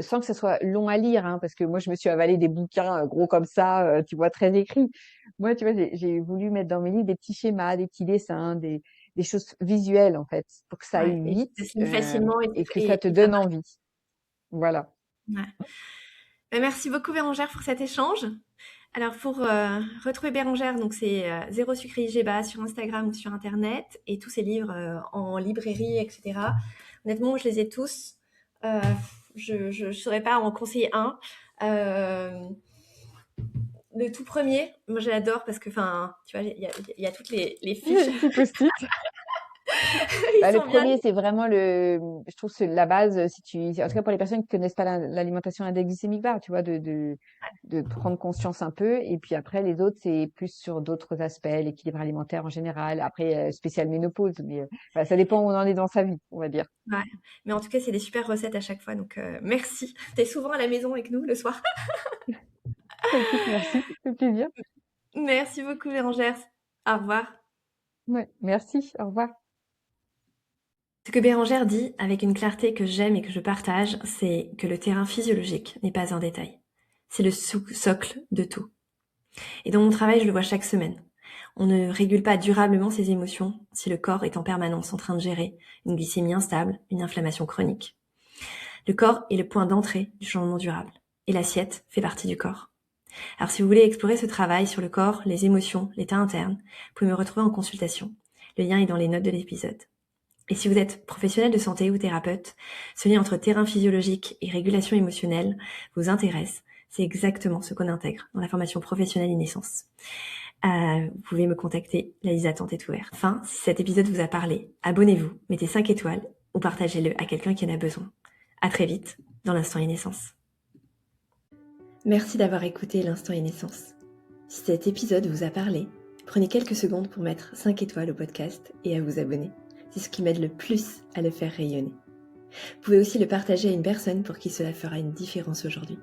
sans que ce soit long à lire, hein, parce que moi, je me suis avalé des bouquins gros comme ça, tu vois, très écrits. Moi, tu vois, j'ai voulu mettre dans mes livres des petits schémas, des petits dessins, des choses visuelles, en fait, pour que ça Ouais, aille et qui vite, se signe facilement et que ça te et ça donne marche. envie. Voilà. Ouais. Merci beaucoup Bérangère pour cet échange. Alors pour retrouver Bérangère, donc c'est Zéro Sucré IGBA sur Instagram ou sur Internet et tous ses livres en librairie, etc. Honnêtement, je les ai tous. Euh, je ne saurais pas en conseiller un. Le tout premier, moi je l'adore parce que, enfin, tu vois, il y a toutes les fiches. Petit post-it. Ils Le sont bien. premier, c'est vraiment je trouve, c'est la base, en tout cas pour les personnes qui connaissent pas l'alimentation index glycémique bas, tu vois, de prendre conscience un peu. Et puis après, les autres, c'est plus sur d'autres aspects, l'équilibre alimentaire en général. Après, spécial ménopause, mais voilà, ça dépend où on en est dans sa vie, on va dire. Ouais. Mais en tout cas, c'est des super recettes à chaque fois. Donc, merci. T'es souvent à la maison avec nous le soir. Écoute, merci, ça fait plaisir. Merci beaucoup, Bérangère. Au revoir. Ouais, merci, au revoir. Ce que Bérangère dit, avec une clarté que j'aime et que je partage, c'est que le terrain physiologique n'est pas un détail. C'est le socle de tout. Et dans mon travail, je le vois chaque semaine. On ne régule pas durablement ses émotions si le corps est en permanence en train de gérer une glycémie instable, une inflammation chronique. Le corps est le point d'entrée du changement durable. Et l'assiette fait partie du corps. Alors si vous voulez explorer ce travail sur le corps, les émotions, l'état interne, vous pouvez me retrouver en consultation. Le lien est dans les notes de l'épisode. Et si vous êtes professionnel de santé ou thérapeute, ce lien entre terrain physiologique et régulation émotionnelle vous intéresse. C'est exactement ce qu'on intègre dans la formation professionnelle Inessence. Vous pouvez me contacter, la liste d'attente est ouverte. Enfin, si cet épisode vous a parlé, abonnez-vous, mettez 5 étoiles ou partagez-le à quelqu'un qui en a besoin. À très vite dans l'Instant Inessence. Merci d'avoir écouté l'Instant Inessence. Si cet épisode vous a parlé, prenez quelques secondes pour mettre 5 étoiles au podcast et à vous abonner. C'est ce qui m'aide le plus à le faire rayonner. Vous pouvez aussi le partager à une personne pour qui cela fera une différence aujourd'hui.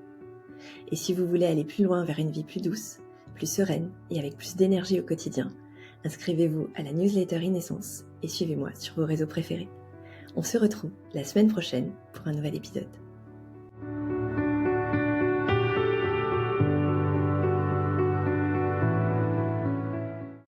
Et si vous voulez aller plus loin vers une vie plus douce, plus sereine et avec plus d'énergie au quotidien, inscrivez-vous à la newsletter Inessence et suivez-moi sur vos réseaux préférés. On se retrouve la semaine prochaine pour un nouvel épisode.